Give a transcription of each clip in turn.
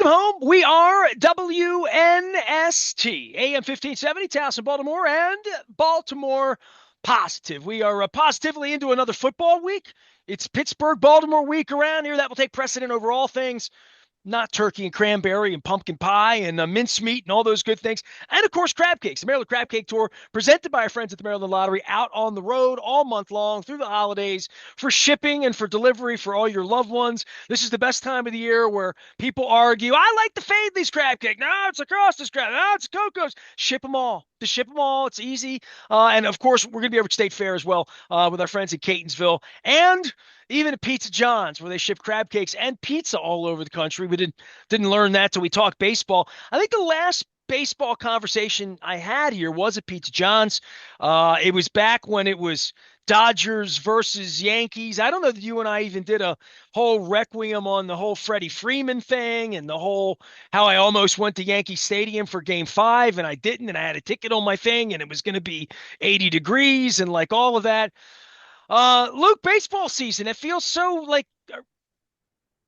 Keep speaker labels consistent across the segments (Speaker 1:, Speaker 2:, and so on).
Speaker 1: Welcome home. We are WNST, AM 1570, Towson, Baltimore, and Baltimore Positive. We are positively into another football week. It's Pittsburgh, Baltimore week around here. That will take precedent over all things, not turkey and cranberry and pumpkin pie and mincemeat and all those good things. And of course, crab cakes. The Maryland Crab Cake Tour presented by our friends at the Maryland Lottery, out on the road all month long through the holidays for shipping and for delivery for all your loved ones. This is the best time of the year where people argue, I like the Fadley's crab cake. No, it's a Cross's crab. No, it's Coco's. Ship them all. Just ship them all. It's easy. And of course, we're going to be over at State Fair as well with our friends at Catonsville. And even at Pizza John's, where they ship crab cakes and pizza all over the country. We didn't learn that till we talked baseball. I think the last baseball conversation I had here was at Pizza John's. It was back when it was Dodgers versus Yankees. I don't know that you and I even did a whole requiem on the whole Freddie Freeman thing and the whole how I almost went to Yankee Stadium for Game 5 and I didn't, and I had a ticket on my thing and it was going to be 80 degrees and like all of that. Luke, baseball season, it feels so like,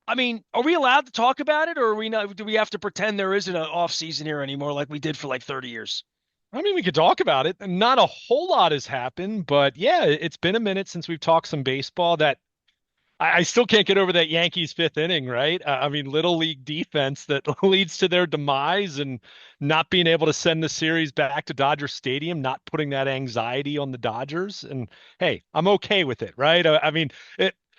Speaker 1: I mean, are we allowed to talk about it, or are we not, do we have to pretend there isn't an off season here anymore like we did for like 30 years?
Speaker 2: I mean, we could talk about it. Not a whole lot has happened, but yeah, it's been a minute since we've talked some baseball. That I still can't get over that Yankees fifth inning, right? I mean, little league defense that leads to their demise and not being able to send the series back to Dodger Stadium, not putting that anxiety on the Dodgers. And hey, I'm okay with it, right? I mean,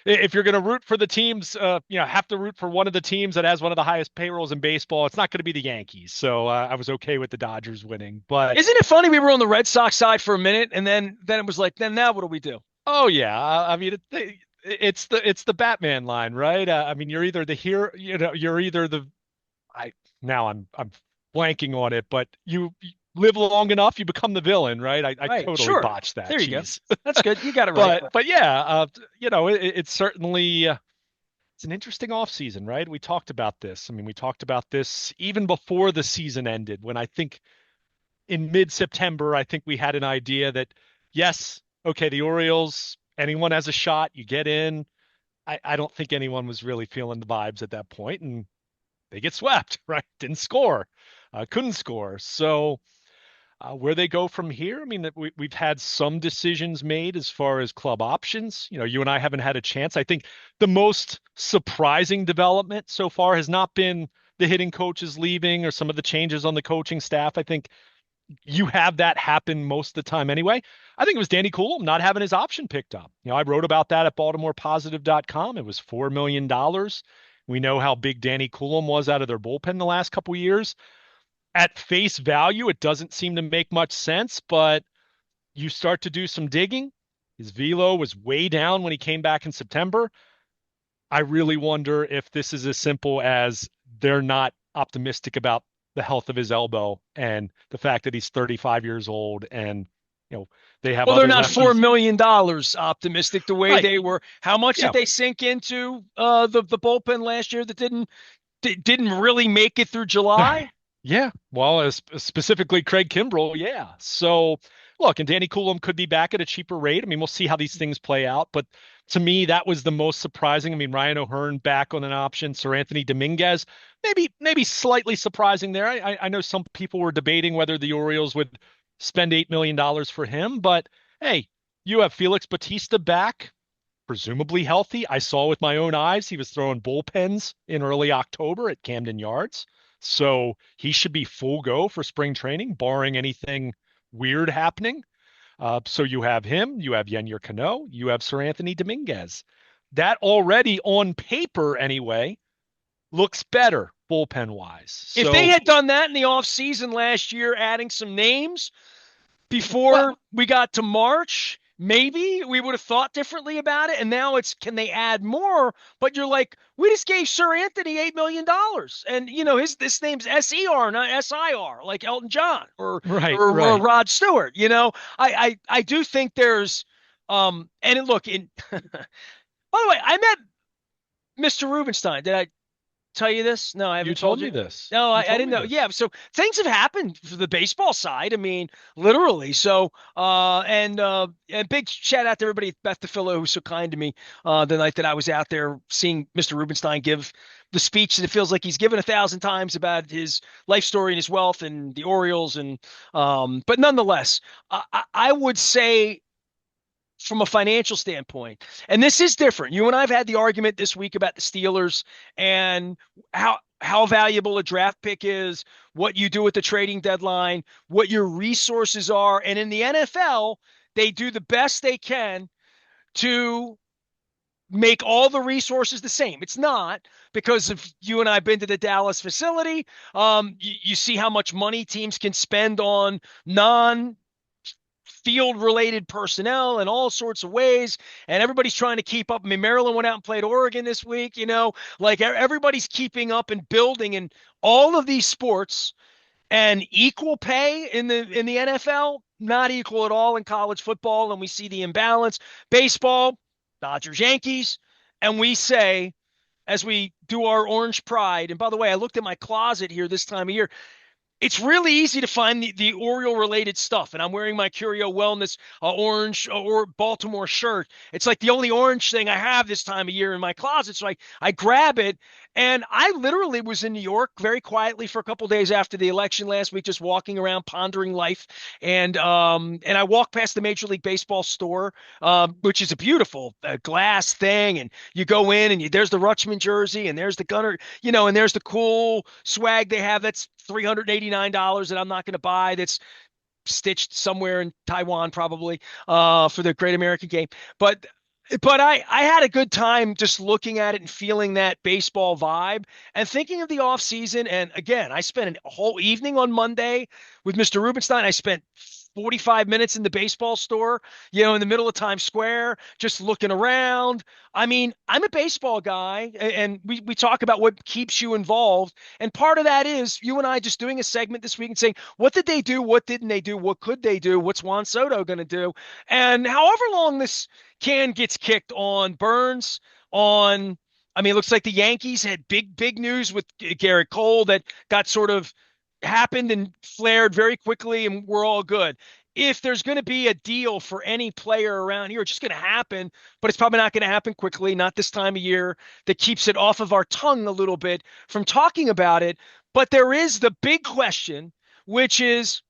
Speaker 2: if you're going to root for the teams, have to root for one of the teams that has one of the highest payrolls in baseball. It's not going to be the Yankees. So I was okay with the Dodgers winning. But
Speaker 1: Isn't it funny we were on the Red Sox side for a minute, and then it was like, then now what do we do?
Speaker 2: oh yeah, I mean, it's the Batman line, right? I mean, you're either the hero, you're either the I now I'm blanking on it, but you live long enough, you become the villain, right? I
Speaker 1: Right,
Speaker 2: totally
Speaker 1: sure.
Speaker 2: botched that.
Speaker 1: There you go.
Speaker 2: Jeez.
Speaker 1: That's good. You got it right.
Speaker 2: But yeah, it's certainly it's an interesting off season, right? We talked about this. I mean, we talked about this even before the season ended, when I think in mid-September, I think we had an idea that yes, okay, the Orioles, anyone has a shot, you get in. I don't think anyone was really feeling the vibes at that point, and they get swept, right? Didn't score, couldn't score. So where they go from here, I mean, we've had some decisions made as far as club options. You and I haven't had a chance. I think the most surprising development so far has not been the hitting coaches leaving or some of the changes on the coaching staff. I think you have that happen most of the time anyway. I think it was Danny Coulomb not having his option picked up. I wrote about that at BaltimorePositive.com. It was $4 million. We know how big Danny Coulomb was out of their bullpen the last couple of years. At face value, it doesn't seem to make much sense, but you start to do some digging. His velo was way down when he came back in September. I really wonder if this is as simple as they're not optimistic about the health of his elbow and the fact that he's 35 years old and they have
Speaker 1: Well, they're
Speaker 2: other
Speaker 1: not $4
Speaker 2: lefties.
Speaker 1: million optimistic the way
Speaker 2: Right.
Speaker 1: they were. How much did
Speaker 2: Yeah.
Speaker 1: they sink into the bullpen last year that didn't really make it through July?
Speaker 2: Yeah. Well, as specifically Craig Kimbrell. Yeah. So look, and Danny Coulomb could be back at a cheaper rate. I mean, we'll see how these things play out. But to me, that was the most surprising. I mean, Ryan O'Hearn back on an option, Sir Anthony Dominguez, maybe slightly surprising there. I know some people were debating whether the Orioles would spend $8 million for him, but hey, you have Felix Bautista back, presumably healthy. I saw with my own eyes he was throwing bullpens in early October at Camden Yards. So he should be full go for spring training, barring anything weird happening. So you have him, you have Yennier Cano, you have Sir Anthony Dominguez. That already on paper, anyway, looks better bullpen wise.
Speaker 1: If they
Speaker 2: So,
Speaker 1: had done that in the offseason last year, adding some names
Speaker 2: well,
Speaker 1: before we got to March, maybe we would have thought differently about it. And now it's, can they add more? But you're like, we just gave Sir Anthony $8 million, and his this name's SER, not SIR, like Elton John or
Speaker 2: right,
Speaker 1: or
Speaker 2: right.
Speaker 1: Rod Stewart. I do think there's look in. By the way, I met Mr. Rubenstein. Did I? tell you this? No, I
Speaker 2: You
Speaker 1: haven't
Speaker 2: told
Speaker 1: told
Speaker 2: me
Speaker 1: you.
Speaker 2: this.
Speaker 1: No,
Speaker 2: You
Speaker 1: I
Speaker 2: told
Speaker 1: didn't
Speaker 2: me
Speaker 1: know.
Speaker 2: this.
Speaker 1: Yeah, so things have happened for the baseball side. I mean, literally. So, and big shout out to everybody at Beth DeFillo who was so kind to me the night that I was out there seeing Mr. Rubenstein give the speech that it feels like he's given 1,000 times about his life story and his wealth and the Orioles and but nonetheless, I would say from a financial standpoint. And this is different. You and I have had the argument this week about the Steelers and how valuable a draft pick is, what you do at the trading deadline, what your resources are. And in the NFL, they do the best they can to make all the resources the same. It's not because if you and I have been to the Dallas facility, you see how much money teams can spend on non field related personnel in all sorts of ways. And everybody's trying to keep up. I mean, Maryland went out and played Oregon this week, like everybody's keeping up and building in all of these sports and equal pay in the NFL, not equal at all in college football. And we see the imbalance. Baseball, Dodgers, Yankees. And we say, as we do our orange pride, and by the way, I looked at my closet here this time of year it's really easy to find the Oriole related stuff. And I'm wearing my Curio Wellness orange or Baltimore shirt. It's like the only orange thing I have this time of year in my closet. So I grab it. And I literally was in New York very quietly for a couple days after the election last week, just walking around, pondering life. And I walked past the Major League Baseball store, which is a beautiful glass thing. And you go in and there's the Rutschman jersey and there's the Gunner, and there's the cool swag they have that's $389 that I'm not going to buy. That's stitched somewhere in Taiwan, probably for the Great American Game. But I had a good time just looking at it and feeling that baseball vibe and thinking of the off season. And again, I spent a whole evening on Monday with Mr. Rubenstein. I spent 45 minutes in the baseball store, in the middle of Times Square, just looking around. I mean, I'm a baseball guy, and we talk about what keeps you involved. And part of that is you and I just doing a segment this week and saying, what did they do? What didn't they do? What could they do? What's Juan Soto going to do? And however long this can gets kicked on Burns, I mean, it looks like the Yankees had big news with Garrett Cole that got sort of happened and flared very quickly, and we're all good. If there's going to be a deal for any player around here, it's just going to happen, but it's probably not going to happen quickly, not this time of year. That keeps it off of our tongue a little bit from talking about it. But there is the big question, which is,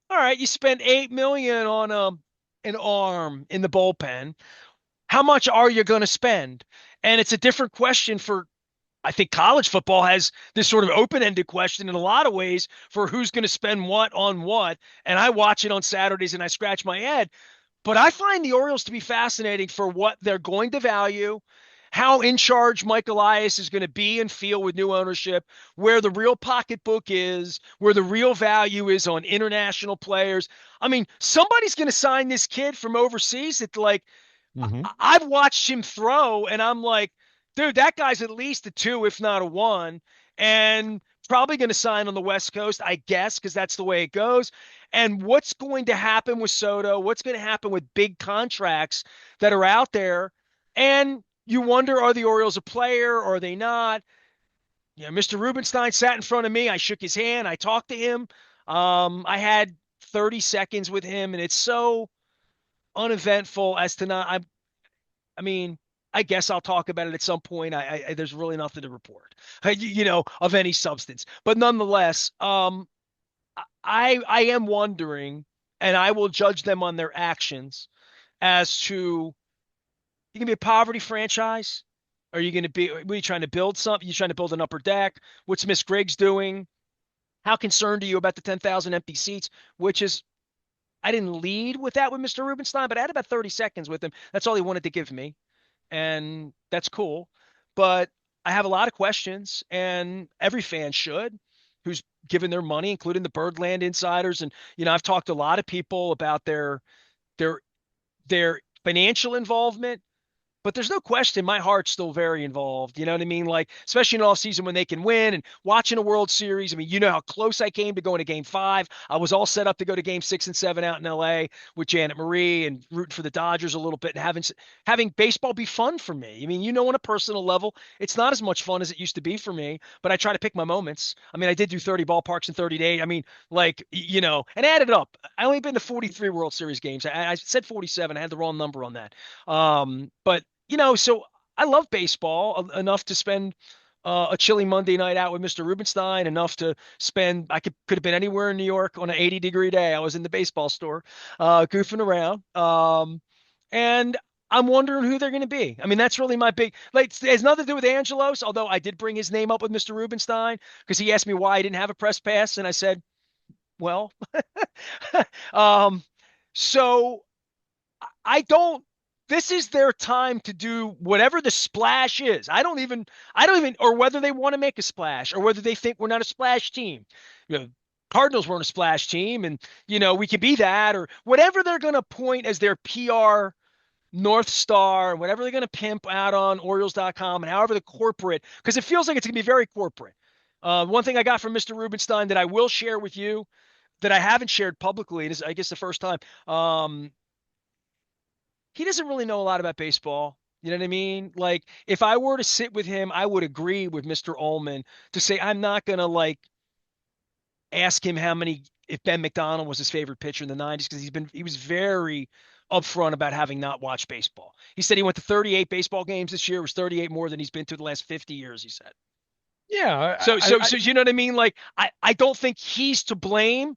Speaker 1: all right, you spent $8 million on an arm in the bullpen. How much are you going to spend? And it's a different question for I think college football has this sort of open-ended question in a lot of ways for who's going to spend what on what. And I watch it on Saturdays and I scratch my head. But I find the Orioles to be fascinating for what they're going to value, how in charge Mike Elias is going to be and feel with new ownership, where the real pocketbook is, where the real value is on international players. I mean, somebody's going to sign this kid from overseas that like
Speaker 2: Mm-hmm.
Speaker 1: I've watched him throw, and I'm like, dude, that guy's at least a two, if not a one, and probably going to sign on the West Coast, I guess, because that's the way it goes. And what's going to happen with Soto? What's going to happen with big contracts that are out there? And you wonder, are the Orioles a player or are they not? Mr. Rubenstein sat in front of me. I shook his hand. I talked to him. I had 30 seconds with him, and it's so uneventful as to not. I mean, I guess I'll talk about it at some point. There's really nothing to report, of any substance. But nonetheless, I am wondering, and I will judge them on their actions as to you can be a poverty franchise. Are you going to be? Are you trying to build something? You trying to build an upper deck? What's Miss Griggs doing? How concerned are you about the 10,000 empty seats? Which is I didn't lead with that with Mr. Rubenstein, but I had about 30 seconds with him. That's all he wanted to give me. And that's cool. But I have a lot of questions, and every fan should who's given their money, including the Birdland insiders. And, I've talked to a lot of people about their financial involvement. But there's no question my heart's still very involved. You know what I mean? Like, especially in off season when they can win and watching a World Series. I mean, you know how close I came to going to game 5. I was all set up to go to game 6 and 7 out in LA with Janet Marie and rooting for the Dodgers a little bit and having baseball be fun for me. I mean, on a personal level, it's not as much fun as it used to be for me, but I try to pick my moments. I mean, I did do 30 ballparks in 30 days. I mean, like, and add it up. I only been to 43 World Series games. I said 47. I had the wrong number on that. But so I love baseball enough to spend a chilly Monday night out with Mr. Rubenstein, enough to spend, I could have been anywhere in New York on an 80-degree day. I was in the baseball store, goofing around. And I'm wondering who they're going to be. I mean, that's really my big, like, it has nothing to do with Angelos, although I did bring his name up with Mr. Rubenstein because he asked me why I didn't have a press pass. And I said, well, um, so I don't. This is their time to do whatever the splash is. I don't even, or whether they want to make a splash, or whether they think we're not a splash team. You know, Cardinals weren't a splash team, and we can be that, or whatever they're going to point as their PR North Star, whatever they're going to pimp out on Orioles.com, and however the corporate, because it feels like it's going to be very corporate. One thing I got from Mr. Rubenstein that I will share with you that I haven't shared publicly, and is I guess the first time. He doesn't really know a lot about baseball. You know what I mean? Like, if I were to sit with him, I would agree with Mr. Ullman to say I'm not gonna like ask him if Ben McDonald was his favorite pitcher in the '90s because he was very upfront about having not watched baseball. He said he went to 38 baseball games this year. It was 38 more than he's been to the last 50 years. He said.
Speaker 2: Yeah,
Speaker 1: So you know what I mean? Like, I don't think he's to blame.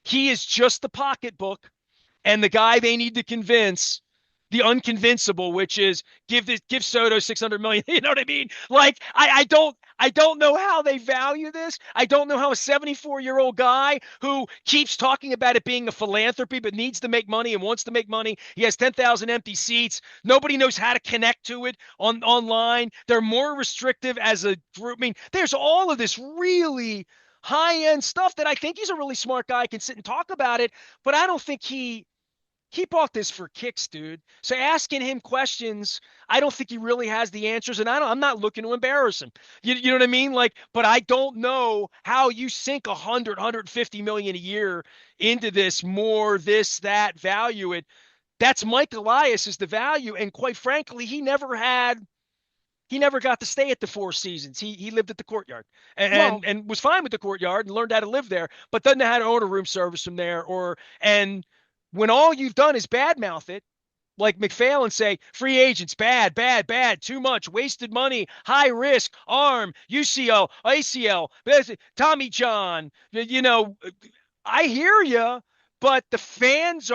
Speaker 1: He is just the pocketbook and the guy they need to convince, the unconvincible, which is give Soto 600 million. You know what I mean? Like, I don't know how they value this. I don't know how a 74-year-old guy who keeps talking about it being a philanthropy but needs to make money and wants to make money. He has 10,000 empty seats. Nobody knows how to connect to it online. They're more restrictive as a group. I mean, there's all of this really high-end stuff that I think he's a really smart guy, can sit and talk about it, but I don't think he bought this for kicks, dude. So asking him questions, I don't think he really has the answers, and I'm not looking to embarrass him. You know what I mean? Like, but I don't know how you sink 150 million a year into this, more this, that, value it. That's Mike Elias is the value, and quite frankly, he never got to stay at the Four Seasons. He lived at the Courtyard
Speaker 2: well,
Speaker 1: and was fine with the Courtyard and learned how to live there, but doesn't know how to own a room service from there. And when all you've done is badmouth it, like McPhail, and say free agents bad, bad, bad, too much, wasted money, high risk, arm, UCL, ACL, Tommy John. I hear you, but the fans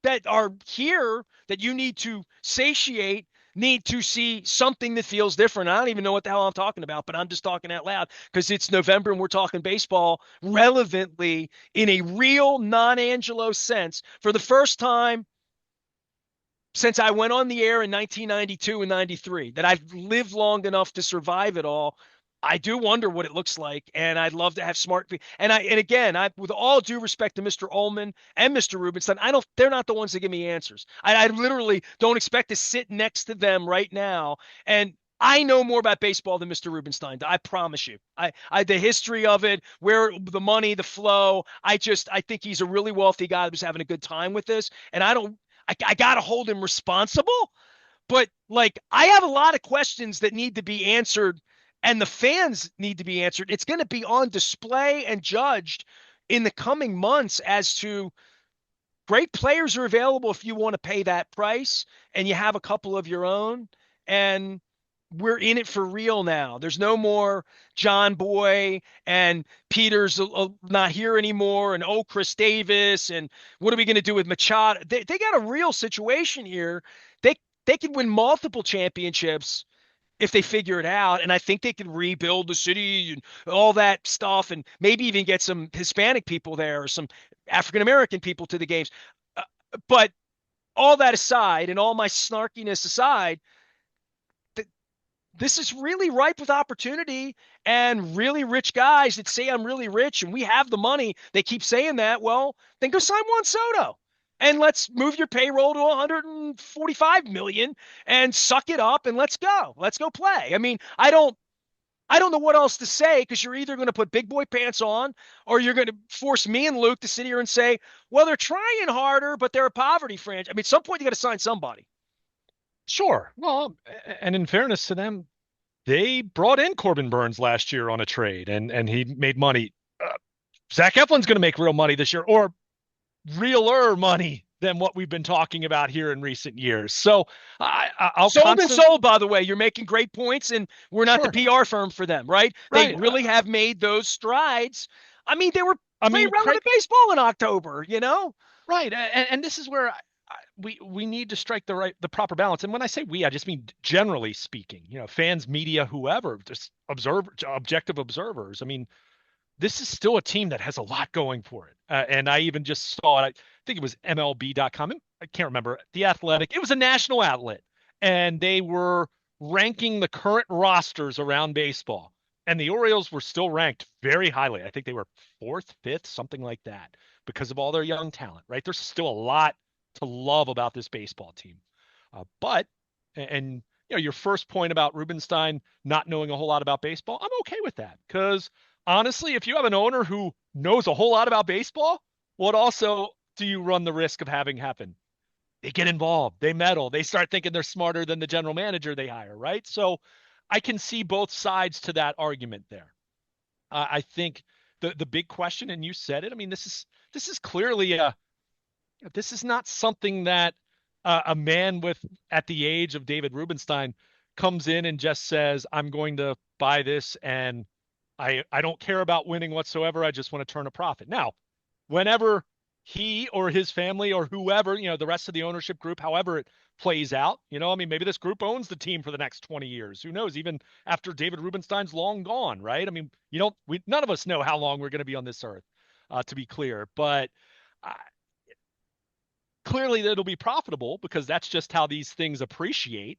Speaker 1: that are here that you need to satiate need to see something that feels different. I don't even know what the hell I'm talking about, but I'm just talking out loud because it's November and we're talking baseball relevantly in a real non-Angelo sense for the first time since I went on the air in 1992 and 93, that I've lived long enough to survive it all. I do wonder what it looks like, and I'd love to have smart people. And again, with all due respect to Mr. Ullman and Mr. Rubenstein, they're not the ones that give me answers. I literally don't expect to sit next to them right now. And I know more about baseball than Mr. Rubenstein. I promise you. The history of it, where the money, the flow. I think he's a really wealthy guy who's having a good time with this, and I got to hold him responsible. But like, I have a lot of questions that need to be answered and the fans need to be answered. It's going to be on display and judged in the coming months as to great players are available if you want to pay that price and you have a couple of your own. And we're in it for real now. There's no more John Boy and Peter's not here anymore and Chris Davis and what are we going to do with Machado? They got a real situation here. They can win multiple championships if they figure it out. And I think they can rebuild the city and all that stuff and maybe even get some Hispanic people there or some African-American people to the games. But all that aside and all my snarkiness aside, this is really ripe with opportunity and really rich guys that say I'm really rich and we have the money. They keep saying that. Well, then go sign Juan Soto. and let's move your payroll to 145 million and suck it up and let's go. Let's go play. I mean, I don't know what else to say because you're either going to put big boy pants on or you're going to force me and Luke to sit here and say, well, they're trying harder, but they're a poverty franchise. I mean, at some point you got to sign somebody.
Speaker 2: Sure. Well, and in fairness to them, they brought in Corbin Burns last year on a trade, and he made money. Zach Eflin's going to make real money this year, or realer money than what we've been talking about here in recent years. So I'll
Speaker 1: Sold and sold, by the way. You're making great points, and we're not the
Speaker 2: sure,
Speaker 1: PR firm for them, right? They
Speaker 2: right.
Speaker 1: really have made those strides. I mean, they were
Speaker 2: I
Speaker 1: playing
Speaker 2: mean,
Speaker 1: relevant
Speaker 2: Craig,
Speaker 1: baseball in October, you know?
Speaker 2: right, and this is where we need to strike the proper balance. And when I say we, I just mean generally speaking. Fans, media, whoever, just objective observers. I mean, this is still a team that has a lot going for it. And I even just saw it. I think it was MLB.com. I can't remember. The Athletic. It was a national outlet. And they were ranking the current rosters around baseball. And the Orioles were still ranked very highly. I think they were fourth, fifth, something like that, because of all their young talent, right? There's still a lot to love about this baseball team. And your first point about Rubenstein not knowing a whole lot about baseball, I'm okay with that because honestly, if you have an owner who knows a whole lot about baseball, what also do you run the risk of having happen? They get involved, they meddle, they start thinking they're smarter than the general manager they hire, right? So I can see both sides to that argument there. I think the big question, and you said it. I mean, this is clearly this is not something that a man with at the age of David Rubenstein comes in and just says, "I'm going to buy this and I don't care about winning whatsoever. I just want to turn a profit." Now, whenever he or his family or whoever, the rest of the ownership group, however it plays out, I mean, maybe this group owns the team for the next 20 years. Who knows? Even after David Rubenstein's long gone, right? I mean, none of us know how long we're going to be on this earth, to be clear, but uh, clearly it'll be profitable because that's just how these things appreciate.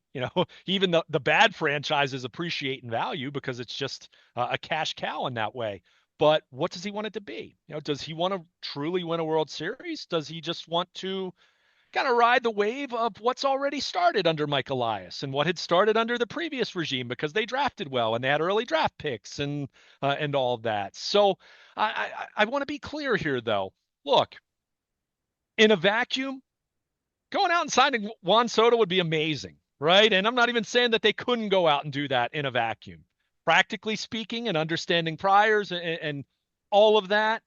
Speaker 2: Even the bad franchises appreciate in value because it's just a cash cow in that way. But what does he want it to be? Does he want to truly win a World Series? Does he just want to kind of ride the wave of what's already started under Mike Elias and what had started under the previous regime because they drafted well and they had early draft picks and all of that. So I want to be clear here, though. Look, in a vacuum, going out and signing Juan Soto would be amazing, right? And I'm not even saying that they couldn't go out and do that in a vacuum. Practically speaking and understanding priors and all of that,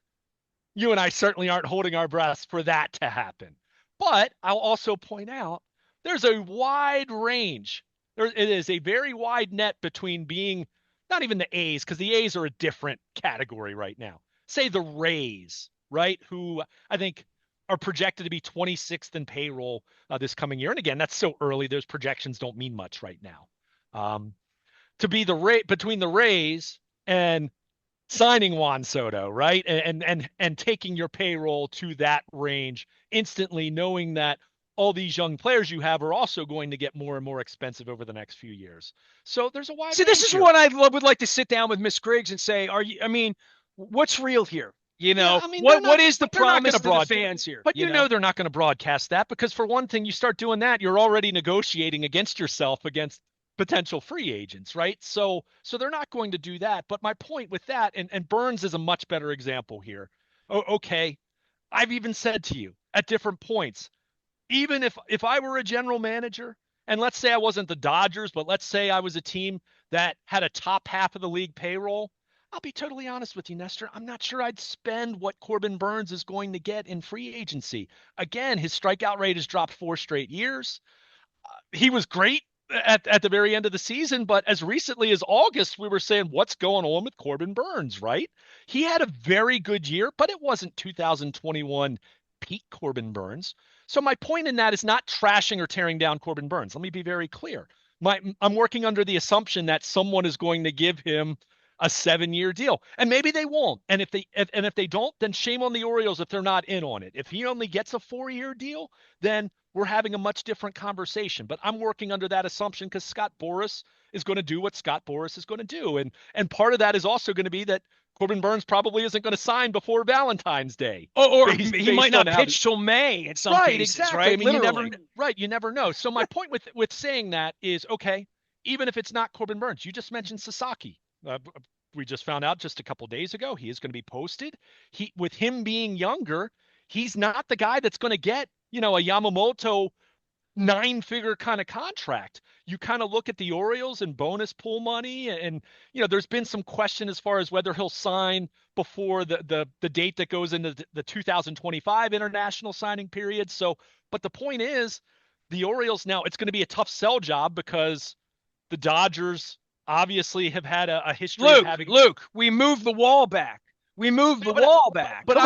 Speaker 2: you and I certainly aren't holding our breaths for that to happen. But I'll also point out there's a wide range. It is a very wide net between being not even the A's, because the A's are a different category right now. Say the Rays, right? Who I think are projected to be 26th in payroll this coming year. And again, that's so early. Those projections don't mean much right now. To be between the Rays and signing Juan Soto, right? And taking your payroll to that range instantly, knowing that all these young players you have are also going to get more and more expensive over the next few years. So there's a wide
Speaker 1: See, this
Speaker 2: range
Speaker 1: is
Speaker 2: here.
Speaker 1: what I would like to sit down with Miss Griggs and say, I mean, what's real here?
Speaker 2: Yeah, I mean,
Speaker 1: What is the
Speaker 2: they're not
Speaker 1: promise
Speaker 2: going
Speaker 1: to the fans here?
Speaker 2: but they're not going to broadcast that because for one thing, you start doing that, you're already negotiating against yourself against potential free agents, right? So they're not going to do that. But my point with that, and Burns is a much better example here. Okay, I've even said to you at different points, even if I were a general manager, and let's say I wasn't the Dodgers, but let's say I was a team that had a top half of the league payroll, I'll be totally honest with you, Nestor. I'm not sure I'd spend what Corbin Burns is going to get in free agency. Again, his strikeout rate has dropped 4 straight years. He was great at the very end of the season, but as recently as August, we were saying, what's going on with Corbin Burns, right? He had a very good year, but it wasn't 2021 peak Corbin Burns. So my point in that is not trashing or tearing down Corbin Burns. Let me be very clear. I'm working under the assumption that someone is going to give him a 7-year deal, and maybe they won't. And if they don't, then shame on the Orioles if they're not in on it. If he only gets a 4-year deal, then we're having a much different conversation. But I'm working under that assumption because Scott Boras is going to do what Scott Boras is going to do. And part of that is also going to be that Corbin Burns probably isn't going to sign before Valentine's Day.
Speaker 1: Or
Speaker 2: based,
Speaker 1: he might
Speaker 2: based on
Speaker 1: not
Speaker 2: how
Speaker 1: pitch till May in some
Speaker 2: right,
Speaker 1: cases,
Speaker 2: exactly. I
Speaker 1: right?
Speaker 2: mean,
Speaker 1: Literally.
Speaker 2: you never know. So my point with saying that is, okay, even if it's not Corbin Burns, you just mentioned Sasaki. We just found out just a couple days ago he is going to be posted. With him being younger, he's not the guy that's going to get, a Yamamoto nine-figure kind of contract. You kind of look at the Orioles and bonus pool money, and there's been some question as far as whether he'll sign before the date that goes into the 2025 international signing period. So, but the point is, the Orioles now, it's going to be a tough sell job because the Dodgers obviously have had a history of having.
Speaker 1: Luke, we moved the wall back. We moved the wall back.
Speaker 2: But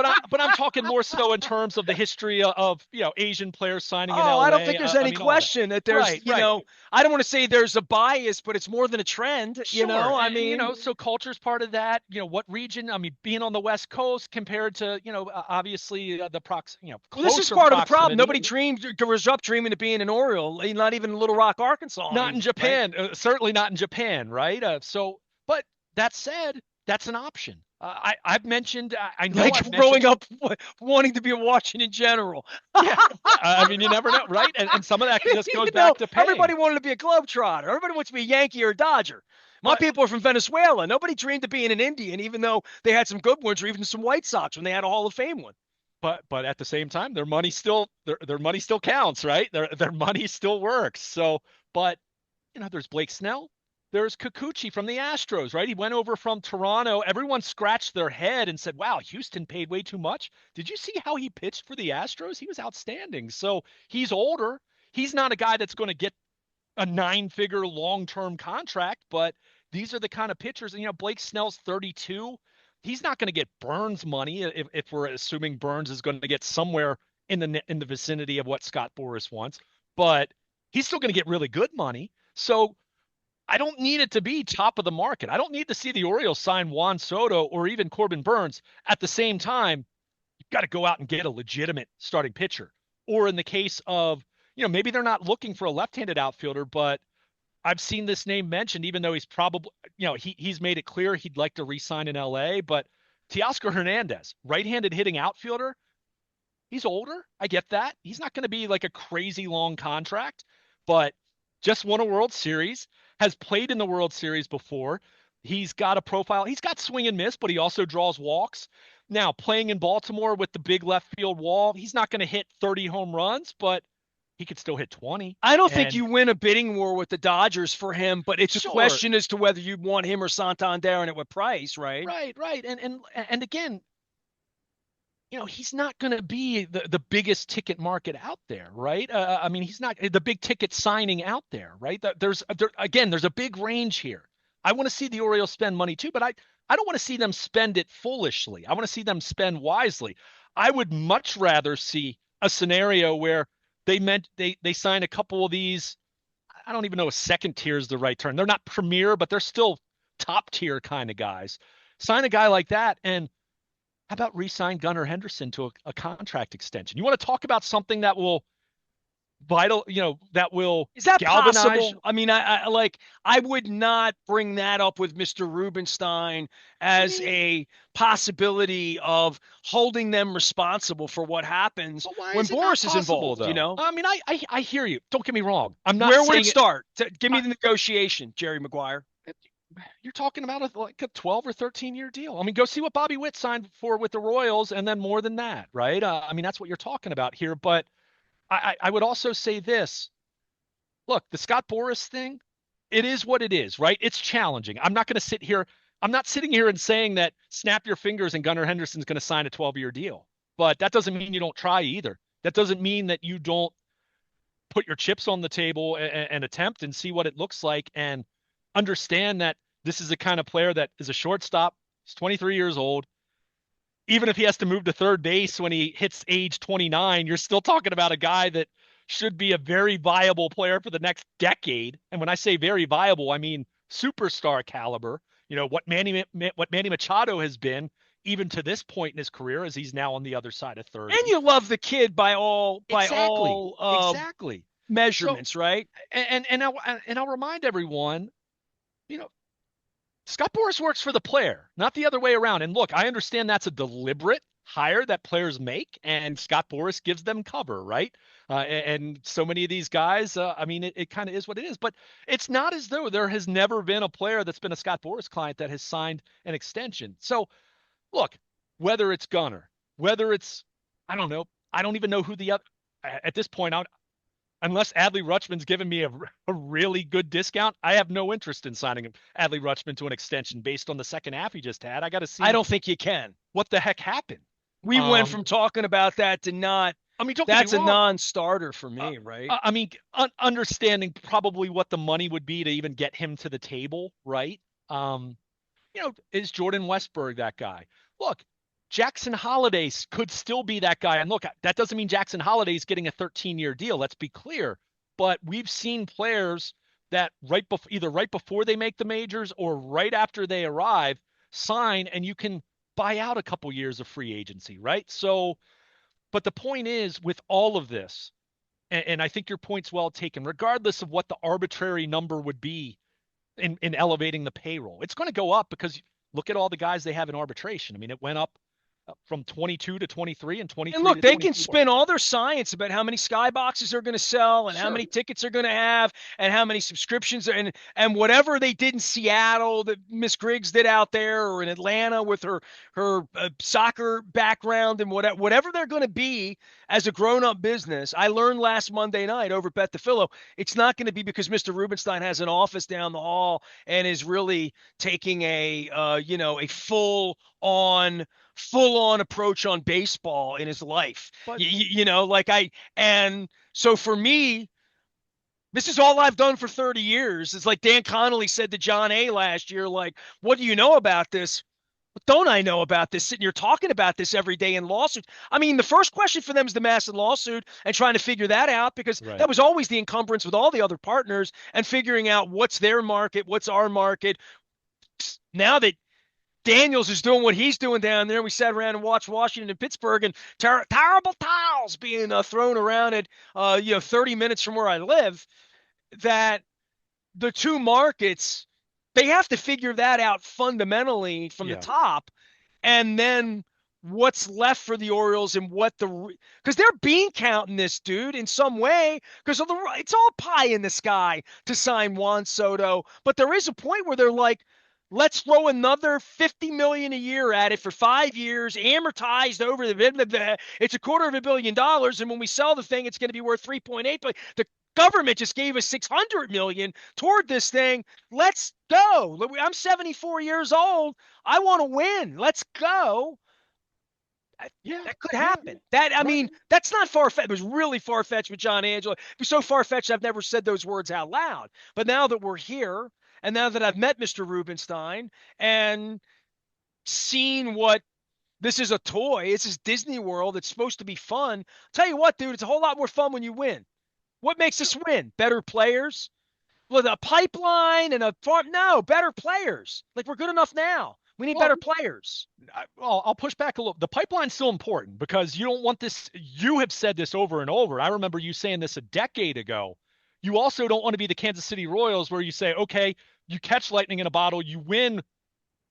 Speaker 2: I'm talking more so in terms of the history of Asian players signing in LA.
Speaker 1: I don't think there's any question that there's
Speaker 2: right.
Speaker 1: I don't want to say there's a bias, but it's more than a trend.
Speaker 2: Sure.
Speaker 1: I mean,
Speaker 2: so culture's part of that. What region? I mean, being on the West Coast compared to obviously the
Speaker 1: well, this is part of the problem. Nobody grows up dreaming of being an Oriole. Not even Little Rock, Arkansas.
Speaker 2: Not in Japan. Right? Certainly not in Japan. Right. But that said, that's an option. I've mentioned. I know.
Speaker 1: Like growing up wanting to be a Washington General.
Speaker 2: Yeah, I mean, you never know, right? And some of that just goes back to pay.
Speaker 1: Everybody wanted to be a Globetrotter. Everybody wants to be a Yankee or a Dodger. My people are from Venezuela. Nobody dreamed of being an Indian, even though they had some good ones, or even some White Sox when they had a Hall of Fame one.
Speaker 2: But at the same time, their money still counts, right? Their money still works. So, but there's Blake Snell. There's Kikuchi from the Astros, right? He went over from Toronto. Everyone scratched their head and said, wow, Houston paid way too much. Did you see how he pitched for the Astros? He was outstanding. So he's older. He's not a guy that's going to get a nine-figure long-term contract, but these are the kind of pitchers. Blake Snell's 32. He's not going to get Burns money if we're assuming Burns is going to get somewhere in the vicinity of what Scott Boras wants, but he's still going to get really good money. So I don't need it to be top of the market. I don't need to see the Orioles sign Juan Soto or even Corbin Burns. At the same time, you've got to go out and get a legitimate starting pitcher. Or in the case of, maybe they're not looking for a left-handed outfielder, but I've seen this name mentioned, even though he's probably, he's made it clear he'd like to re-sign in LA. But Teoscar Hernandez, right-handed hitting outfielder, he's older. I get that. He's not going to be like a crazy long contract, but just won a World Series, has played in the World Series before. He's got a profile. He's got swing and miss, but he also draws walks. Now, playing in Baltimore with the big left field wall, he's not going to hit 30 home runs, but he could still hit 20.
Speaker 1: I don't think you win a bidding war with the Dodgers for him, but it's a question as to whether you want him or Santander and at what price, right?
Speaker 2: Right. And again, he's not going to be the biggest ticket market out there, right? I mean, he's not the big ticket signing out there, right? There's a big range here. I want to see the Orioles spend money too, but I don't want to see them spend it foolishly. I want to see them spend wisely. I would much rather see a scenario where they sign a couple of these. I don't even know if second tier is the right term. They're not premier, but they're still top tier kind of guys. Sign a guy like that, and how about re-sign Gunnar Henderson to a contract extension? You want to talk about something that will that will
Speaker 1: is that
Speaker 2: galvanize?
Speaker 1: Possible? I mean, I would not bring that up with Mr. Rubenstein as a possibility of holding them responsible for what happens when Boras is involved.
Speaker 2: Though? I mean, I hear you. Don't get me wrong. I'm not.
Speaker 1: Where would it start? Give me the negotiation, Jerry Maguire.
Speaker 2: You're talking about a 12 or 13-year deal. I mean, go see what Bobby Witt signed for with the Royals, and then more than that, right? I mean, that's what you're talking about here. But I would also say this. Look, the Scott Boras thing, it is what it is, right? It's challenging. I'm not going to sit here. I'm not sitting here and saying that snap your fingers and Gunnar Henderson's going to sign a 12-year deal. But that doesn't mean you don't try either. That doesn't mean that you don't put your chips on the table and attempt and see what it looks like and understand that this is the kind of player that is a shortstop. He's 23 years old. Even if he has to move to third base when he hits age 29, you're still talking about a guy that should be a very viable player for the next decade. And when I say very viable, I mean superstar caliber. What Manny Machado has been even to this point in his career, as he's now on the other side of
Speaker 1: And
Speaker 2: 30.
Speaker 1: you love the kid by all
Speaker 2: Exactly. Exactly. So,
Speaker 1: measurements, right?
Speaker 2: I'll remind everyone, you know, Scott Boras works for the player, not the other way around. And look, I understand that's a deliberate hire that players make, and Scott Boras gives them cover, right? And so many of these guys, I mean, it kind of is what it is. But it's not as though there has never been a player that's been a Scott Boras client that has signed an extension. So look, whether it's Gunner, whether it's, I don't know, I don't even know who the other, at this point, unless Adley Rutschman's given me a really good discount, I have no interest in signing Adley Rutschman to an extension based on the second half he just had. I got to
Speaker 1: I
Speaker 2: see
Speaker 1: don't think you can.
Speaker 2: what the heck happened.
Speaker 1: We went from talking about that to not.
Speaker 2: I mean, don't get me
Speaker 1: That's a
Speaker 2: wrong.
Speaker 1: non-starter for me, right?
Speaker 2: I mean, understanding probably what the money would be to even get him to the table, right? Um, is Jordan Westberg that guy? Look, Jackson Holiday could still be that guy. And look, that doesn't mean Jackson Holiday is getting a 13-year deal. Let's be clear. But we've seen players that either right before they make the majors or right after they arrive sign, and you can buy out a couple years of free agency, right? So, but the point is, with all of this, and I think your point's well taken, regardless of what the arbitrary number would be in elevating the payroll. It's going to go up because look at all the guys they have in arbitration. I mean, it went up from 22 to 23 and
Speaker 1: And
Speaker 2: 23
Speaker 1: look,
Speaker 2: to
Speaker 1: they can
Speaker 2: 24.
Speaker 1: spin all their science about how many skyboxes they're going to sell and how
Speaker 2: Sure.
Speaker 1: many tickets they're going to have and how many subscriptions and whatever they did in Seattle that Miss Griggs did out there or in Atlanta with her soccer background and whatever they're going to be as a grown-up business. I learned last Monday night over at Bet the Philo, it's not going to be because Mr. Rubenstein has an office down the hall and is really taking a full on approach on baseball in his life.
Speaker 2: But
Speaker 1: And so for me, this is all I've done for 30 years. It's like Dan Connolly said to John A. last year, like, what do you know about this? What don't I know about this? Sitting here talking about this every day in lawsuits. I mean, the first question for them is the Masson lawsuit and trying to figure that out because
Speaker 2: right.
Speaker 1: that was always the encumbrance with all the other partners and figuring out what's their market, what's our market. Now that Daniels is doing what he's doing down there. We sat around and watched Washington and Pittsburgh and terrible towels being thrown around at 30 minutes from where I live. That the two markets, they have to figure that out fundamentally from the top, and then what's left for the Orioles and because they're bean counting this dude in some way because it's all pie in the sky to sign Juan Soto, but there is a point where they're like, let's throw another $50 million a year at it for 5 years, amortized over it's $250 million, and when we sell the thing, it's going to be worth 3.8. But the government just gave us $600 million toward this thing. Let's go. I'm 74 years old. I want to win. Let's go. That could happen. I mean, that's not far-fetched. It was really far-fetched with John Angelo. It was so far-fetched I've never said those words out loud. But now that we're here, and now that I've met Mr. Rubenstein and seen what this is a toy, this is Disney World, it's supposed to be fun. Tell you what, dude, it's a whole lot more fun when you win. What makes us win? Better players? With a pipeline and a farm? No, better players. Like, we're good enough now. We need better players.
Speaker 2: I'll push back a little. The pipeline's still important because you don't want this. You have said this over and over. I remember you saying this a decade ago. You also don't want to be the Kansas City Royals where you say, okay, you catch lightning in a bottle, you win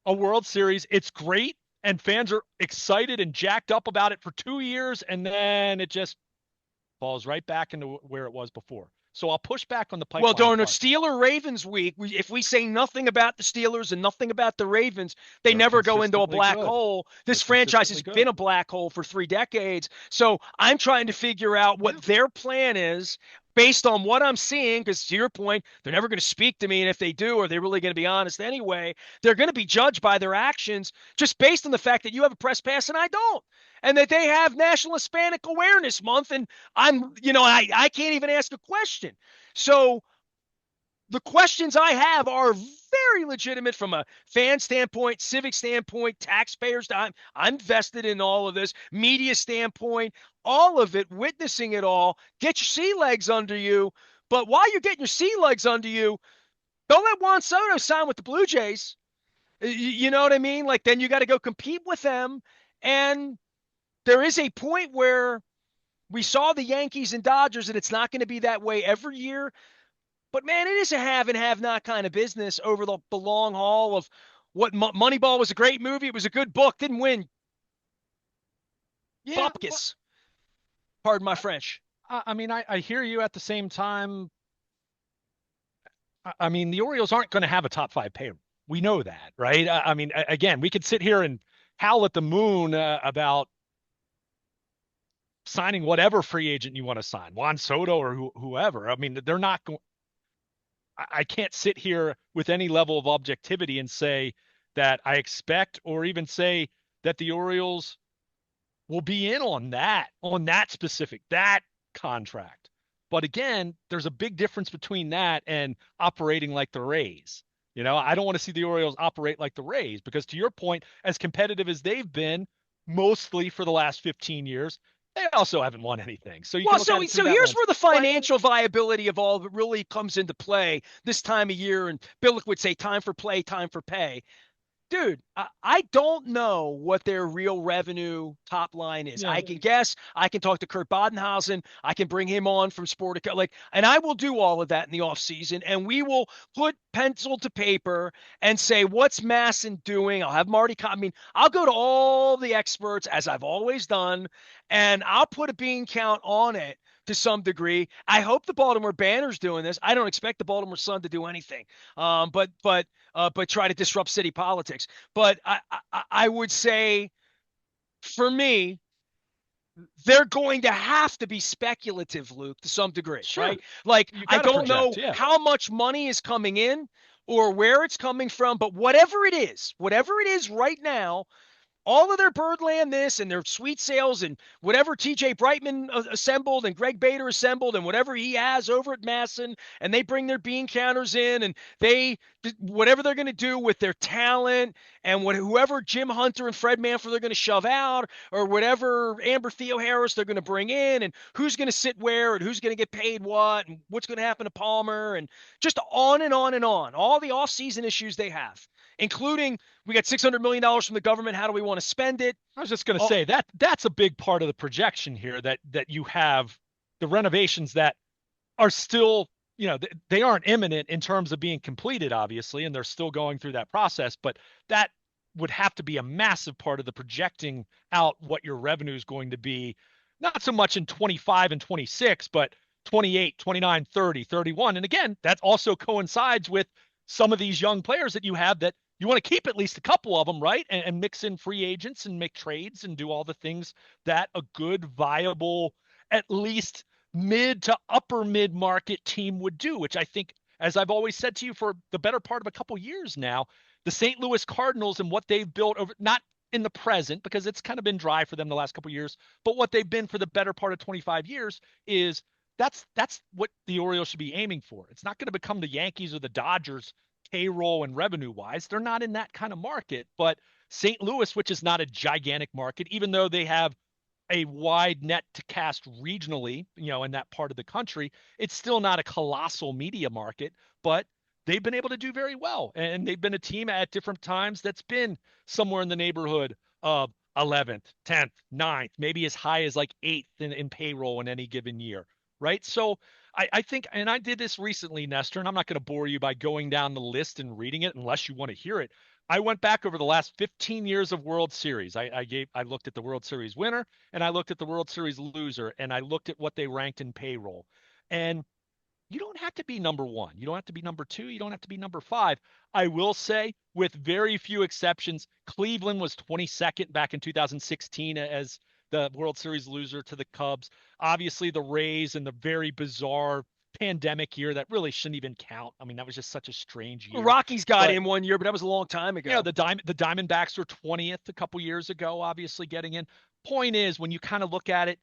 Speaker 2: a World Series. It's great. And fans are excited and jacked up about it for 2 years. And then it just falls right back into where it was before. So I'll push back on the pipeline.
Speaker 1: Well, during a Steeler-Ravens week, if we say nothing about the Steelers and nothing about the Ravens, they never go into a black hole. This franchise has been a black hole for 3 decades. So I'm trying to figure out what their plan is based on what I'm seeing, because to your point, they're never going to speak to me. And if they do, are they really going to be honest anyway? They're going to be judged by their actions just based on the fact that you have a press pass and I don't. And that they have National Hispanic Awareness Month, and I can't even ask a question. So the questions I have are very legitimate from a fan standpoint, civic standpoint, taxpayers. I'm vested in all of this, media standpoint, all of it, witnessing it all. Get your sea legs under you. But while you're getting your sea legs under you, don't let Juan Soto sign with the Blue Jays. You know what I mean? Like then you got to go compete with them. And there is a point where we saw the Yankees and Dodgers, and it's not going to be that way every year. But man, it is a have and have not kind of business over the long haul of what Moneyball was a great movie. It was a good book. Didn't win
Speaker 2: Yeah, well,
Speaker 1: bupkis. Pardon my French.
Speaker 2: I mean, I hear you. At the same time, I mean, the Orioles aren't going to have a top five payroll. We know that, right? I mean, again, we could sit here and howl at the moon about signing whatever free agent you want to sign, Juan Soto or whoever. I mean, they're not going. I can't sit here with any level of objectivity and say that I expect or even say that the Orioles will be in on that specific, that contract. But again, there's a big difference between that and operating like the Rays. You know, I don't want to see the Orioles operate like the Rays because, to your point, as competitive as they've been mostly for the last 15 years, they also haven't won anything. So you can
Speaker 1: Well,
Speaker 2: look at
Speaker 1: so
Speaker 2: it through
Speaker 1: so
Speaker 2: that
Speaker 1: here's
Speaker 2: lens.
Speaker 1: where the
Speaker 2: But
Speaker 1: financial viability of all of it really comes into play this time of year. And Billick would say, time for play, time for pay. Dude, I don't know what their real revenue top line is.
Speaker 2: yeah,
Speaker 1: I can guess. I can talk to Kurt Badenhausen. I can bring him on from Sportica. Like, and I will do all of that in the offseason. And we will put pencil to paper and say, what's Masson doing? I'll have Marty. I mean, I'll go to all the experts as I've always done, and I'll put a bean count on it to some degree. I hope the Baltimore Banner's doing this. I don't expect the Baltimore Sun to do anything. But try to disrupt city politics. But I would say, for me, they're going to have to be speculative, Luke, to some degree,
Speaker 2: sure.
Speaker 1: right? Like,
Speaker 2: You
Speaker 1: I
Speaker 2: got to
Speaker 1: don't
Speaker 2: project.
Speaker 1: know
Speaker 2: Yeah.
Speaker 1: how much money is coming in or where it's coming from, but whatever it is right now, all of their Birdland this and their sweet sales and whatever TJ Brightman assembled and Greg Bader assembled and whatever he has over at Masson, and they bring their bean counters in and they whatever they're going to do with their talent and whoever Jim Hunter and Fred Manfred are going to shove out, or whatever Amber Theo Harris they're going to bring in, and who's going to sit where and who's going to get paid what and what's going to happen to Palmer, and just on and on and on. All the offseason issues they have, including we got $600 million from the government. How do we want to spend it?
Speaker 2: I was just going to
Speaker 1: Oh,
Speaker 2: say that that's a big part of the projection here, that you have the renovations that are still, they aren't imminent in terms of being completed, obviously, and they're still going through that process, but that would have to be a massive part of the projecting out what your revenue is going to be, not so much in 25 and 26, but 28, 29, 30, 31. And again, that also coincides with some of these young players that you have that you want to keep at least a couple of them, right? And mix in free agents and make trades and do all the things that a good, viable, at least mid to upper mid market team would do, which I think, as I've always said to you for the better part of a couple years now, the St. Louis Cardinals and what they've built over, not in the present, because it's kind of been dry for them the last couple years, but what they've been for the better part of 25 years is that's what the Orioles should be aiming for. It's not going to become the Yankees or the Dodgers payroll and revenue wise. They're not in that kind of market, but St. Louis, which is not a gigantic market, even though they have a wide net to cast regionally, in that part of the country, it's still not a colossal media market, but they've been able to do very well. And they've been a team at different times that's been somewhere in the neighborhood of 11th, 10th, ninth, maybe as high as like 8th in payroll in any given year. Right. So I think, and I did this recently, Nestor, and I'm not going to bore you by going down the list and reading it unless you want to hear it. I went back over the last 15 years of World Series. I looked at the World Series winner and I looked at the World Series loser and I looked at what they ranked in payroll. And you don't have to be number one. You don't have to be number two. You don't have to be number five. I will say, with very few exceptions, Cleveland was 22nd back in 2016 as the World Series loser to the Cubs. Obviously, the Rays and the very bizarre pandemic year that really shouldn't even count. I mean, that was just such a strange year.
Speaker 1: Rockies got
Speaker 2: But
Speaker 1: in one year, but that was a long time ago.
Speaker 2: the Diamondbacks were 20th a couple years ago, obviously getting in. Point is, when you kind of look at it,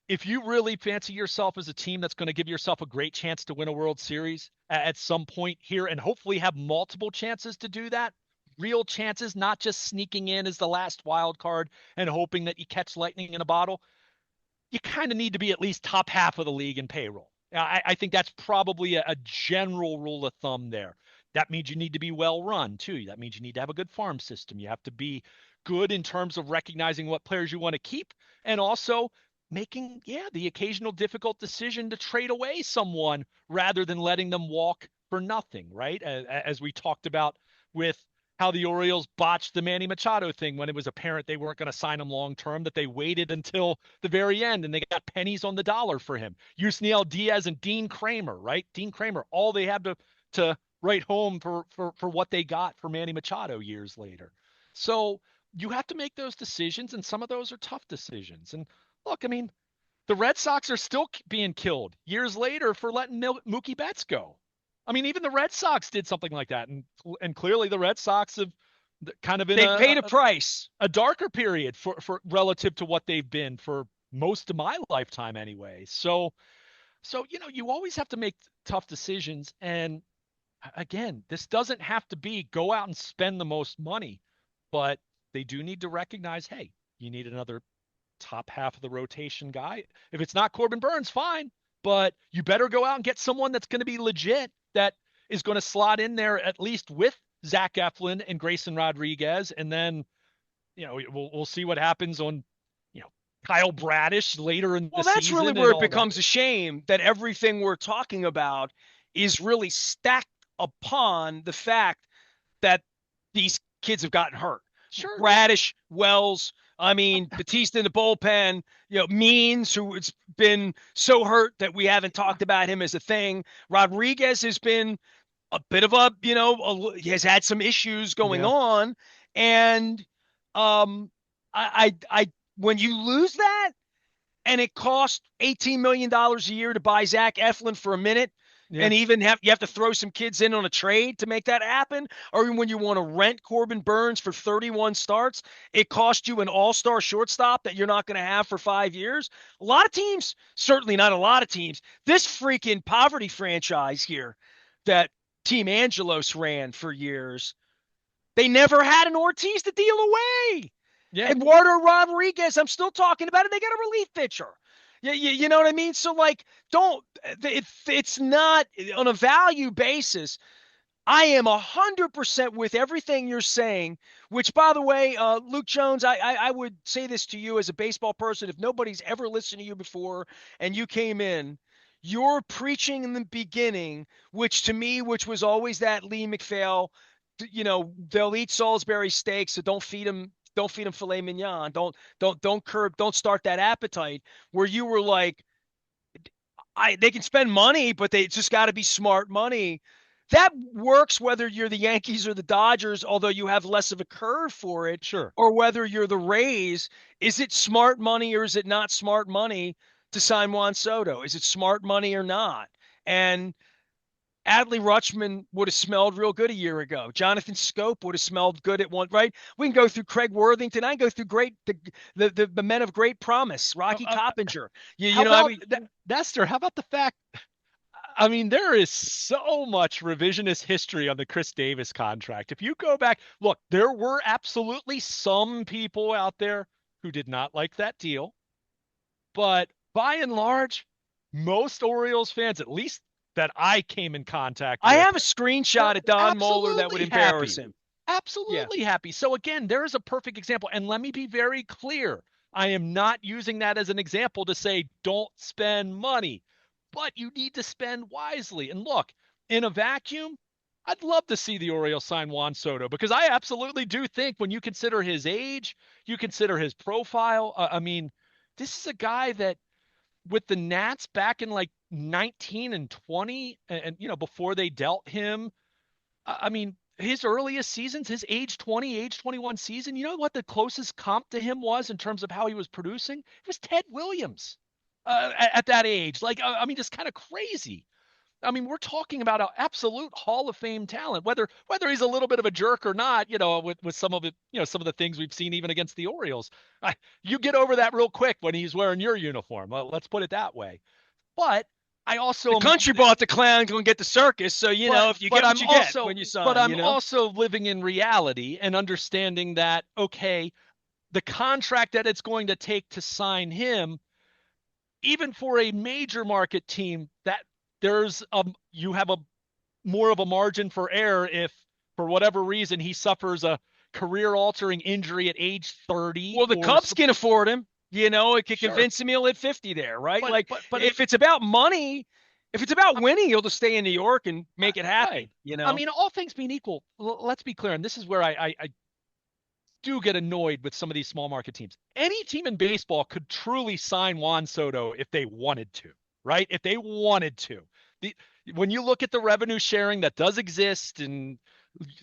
Speaker 2: if you really fancy yourself as a team that's going to give yourself a great chance to win a World Series at some point here and hopefully have multiple chances to do that, real chances, not just sneaking in as the last wild card and hoping that you catch lightning in a bottle, you kind of need to be at least top half of the league in payroll. I think that's probably a general rule of thumb there. That means you need to be well run too. That means you need to have a good farm system. You have to be good in terms of recognizing what players you want to keep and also making, yeah, the occasional difficult decision to trade away someone rather than letting them walk for nothing, right? As we talked about with how the Orioles botched the Manny Machado thing when it was apparent they weren't going to sign him long term, that they waited until the very end and they got pennies on the dollar for him. Yusniel Diaz and Dean Kramer, right? Dean Kramer, all they had to write home for what they got for Manny Machado years later. So you have to make those decisions, and some of those are tough decisions. And look, I mean, the Red Sox are still being killed years later for letting Mookie Betts go. I mean, even the Red Sox did something like that, and clearly the Red Sox have kind of in
Speaker 1: They paid a price.
Speaker 2: a darker period for relative to what they've been for most of my lifetime anyway. So you always have to make tough decisions, and again, this doesn't have to be go out and spend the most money, but they do need to recognize, hey, you need another top half of the rotation guy. If it's not Corbin Burns, fine, but you better go out and get someone that's going to be legit, that is going to slot in there at least with Zach Eflin and Grayson Rodriguez, and then we'll see what happens on Kyle Bradish later in
Speaker 1: Well,
Speaker 2: the
Speaker 1: that's
Speaker 2: season
Speaker 1: really
Speaker 2: and
Speaker 1: where it
Speaker 2: all that.
Speaker 1: becomes a shame that everything we're talking about is really stacked upon the fact that these kids have gotten hurt.
Speaker 2: Sure.
Speaker 1: Bradish, Wells, I mean, Batista in the bullpen, Means, who has been so hurt that we haven't talked about him as a thing. Rodriguez has been a bit of he has had some issues going
Speaker 2: Yeah.
Speaker 1: on. And when you lose that, and it costs $18 million a year to buy Zach Eflin for a minute,
Speaker 2: Yeah.
Speaker 1: and even you have to throw some kids in on a trade to make that happen, or when you want to rent Corbin Burns for 31 starts, it costs you an all-star shortstop that you're not going to have for 5 years. A lot of teams, certainly not a lot of teams, this freaking poverty franchise here that Team Angelos ran for years, they never had an Ortiz to deal away.
Speaker 2: Yeah.
Speaker 1: Eduardo Rodriguez, I'm still talking about it. They got a relief pitcher. You know what I mean? So, like, it's not on a value basis. I am 100% with everything you're saying, which, by the way, Luke Jones, I would say this to you as a baseball person. If nobody's ever listened to you before and you came in, you're preaching in the beginning, which was always that Lee McPhail, they'll eat Salisbury steaks, so don't feed them filet mignon. Don't start that appetite, where you were like, they can spend money, but they just got to be smart money. That works whether you're the Yankees or the Dodgers, although you have less of a curve for it,
Speaker 2: Sure.
Speaker 1: or whether you're the Rays. Is it smart money or is it not smart money to sign Juan Soto? Is it smart money or not? And Adley Rutschman would have smelled real good a year ago. Jonathan Scope would have smelled good at one, right? We can go through Craig Worthington. I can go through the men of great promise, Rocky Coppinger.
Speaker 2: How about Nestor? How about the fact? I mean, there is so much revisionist history on the Chris Davis contract. If you go back, look, there were absolutely some people out there who did not like that deal, but by and large, most Orioles fans, at least that I came in contact
Speaker 1: I
Speaker 2: with,
Speaker 1: have a screenshot of Don Moeller that would embarrass him.
Speaker 2: Absolutely happy. So again, there is a perfect example. And let me be very clear. I am not using that as an example to say don't spend money, but you need to spend wisely. And look, in a vacuum, I'd love to see the Orioles sign Juan Soto, because I absolutely do think when you consider his age, you consider his profile. I mean, this is a guy that with the Nats back in like 19 and 20, and before they dealt him, I mean, his earliest seasons, his age 20, age 21 season, you know what the closest comp to him was in terms of how he was producing? It was Ted Williams at that age. Like, I mean, just kind of crazy. I mean, we're talking about an absolute Hall of Fame talent, whether he's a little bit of a jerk or not, with some of it, some of the things we've seen even against the Orioles. You get over that real quick when he's wearing your uniform. Let's put it that way. But I also
Speaker 1: The country bought the clown, going to get the circus. So, if you get what you get when you sign.
Speaker 2: But I'm also living in reality and understanding that, okay, the contract that it's going to take to sign him, even for a major market team, that you have a more of a margin for error if, for whatever reason, he suffers a career-altering injury at age 30
Speaker 1: Well, the
Speaker 2: or
Speaker 1: Cubs can afford him. It could
Speaker 2: sure.
Speaker 1: convince him he'll hit 50 there, right?
Speaker 2: But
Speaker 1: Like,
Speaker 2: but
Speaker 1: if it's about money, if it's about
Speaker 2: uh,
Speaker 1: winning, he'll just stay in New York and make it
Speaker 2: right. I
Speaker 1: happen.
Speaker 2: mean, all things being equal, let's be clear, and this is where I do get annoyed with some of these small market teams. Any team in baseball could truly sign Juan Soto if they wanted to, right? If they wanted to. The, when you look at the revenue sharing that does exist and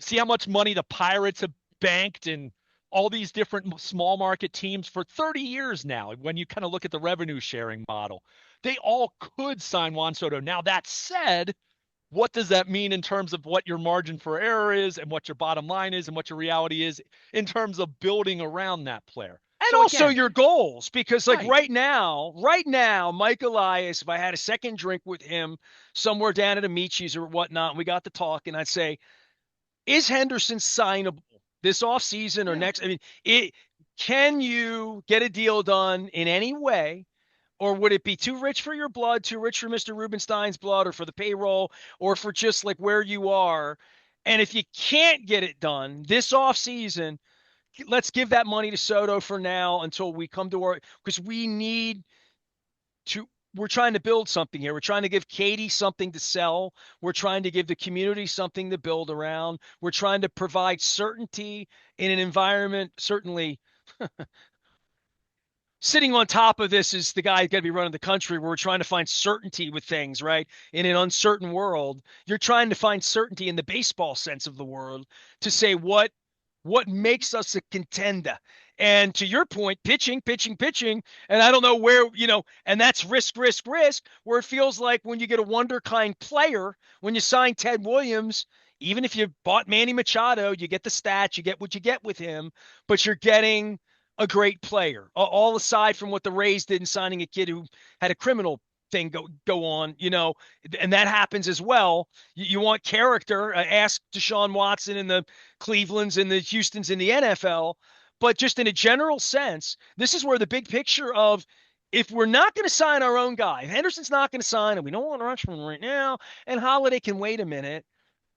Speaker 2: see how much money the Pirates have banked and all these different small market teams for 30 years now, when you kind of look at the revenue sharing model, they all could sign Juan Soto. Now, that said, what does that mean in terms of what your margin for error is and what your bottom line is and what your reality is in terms of building around that player?
Speaker 1: And
Speaker 2: So
Speaker 1: also
Speaker 2: again,
Speaker 1: your goals, because like
Speaker 2: right.
Speaker 1: right now, Mike Elias, if I had a second drink with him somewhere down at Amici's or whatnot, and we got to talk, and I'd say, is Henderson signable this offseason or
Speaker 2: Yeah.
Speaker 1: next? I mean, can you get a deal done in any way? Or would it be too rich for your blood, too rich for Mr. Rubenstein's blood, or for the payroll, or for just like where you are? And if you can't get it done this offseason, let's give that money to Soto for now until we come to our, because we need to, we're trying to build something here. We're trying to give Katie something to sell. We're trying to give the community something to build around. We're trying to provide certainty in an environment. Certainly, sitting on top of this is the guy who's got to be running the country, where we're trying to find certainty with things, right? In an uncertain world, you're trying to find certainty in the baseball sense of the world to say what makes us a contender. And to your point, pitching, pitching, pitching. And I don't know where, and that's risk, risk, risk, where it feels like when you get a wonder kind player, when you sign Ted Williams, even if you bought Manny Machado, you get the stats, you get what you get with him, but you're getting a great player. All aside from what the Rays did in signing a kid who had a criminal thing go on, and that happens as well. You want character. Ask Deshaun Watson and the Clevelands and the Houstons in the NFL. But just in a general sense, this is where the big picture of, if we're not going to sign our own guy, if Henderson's not going to sign, and we don't want to rush from right now, and Holiday can wait a minute,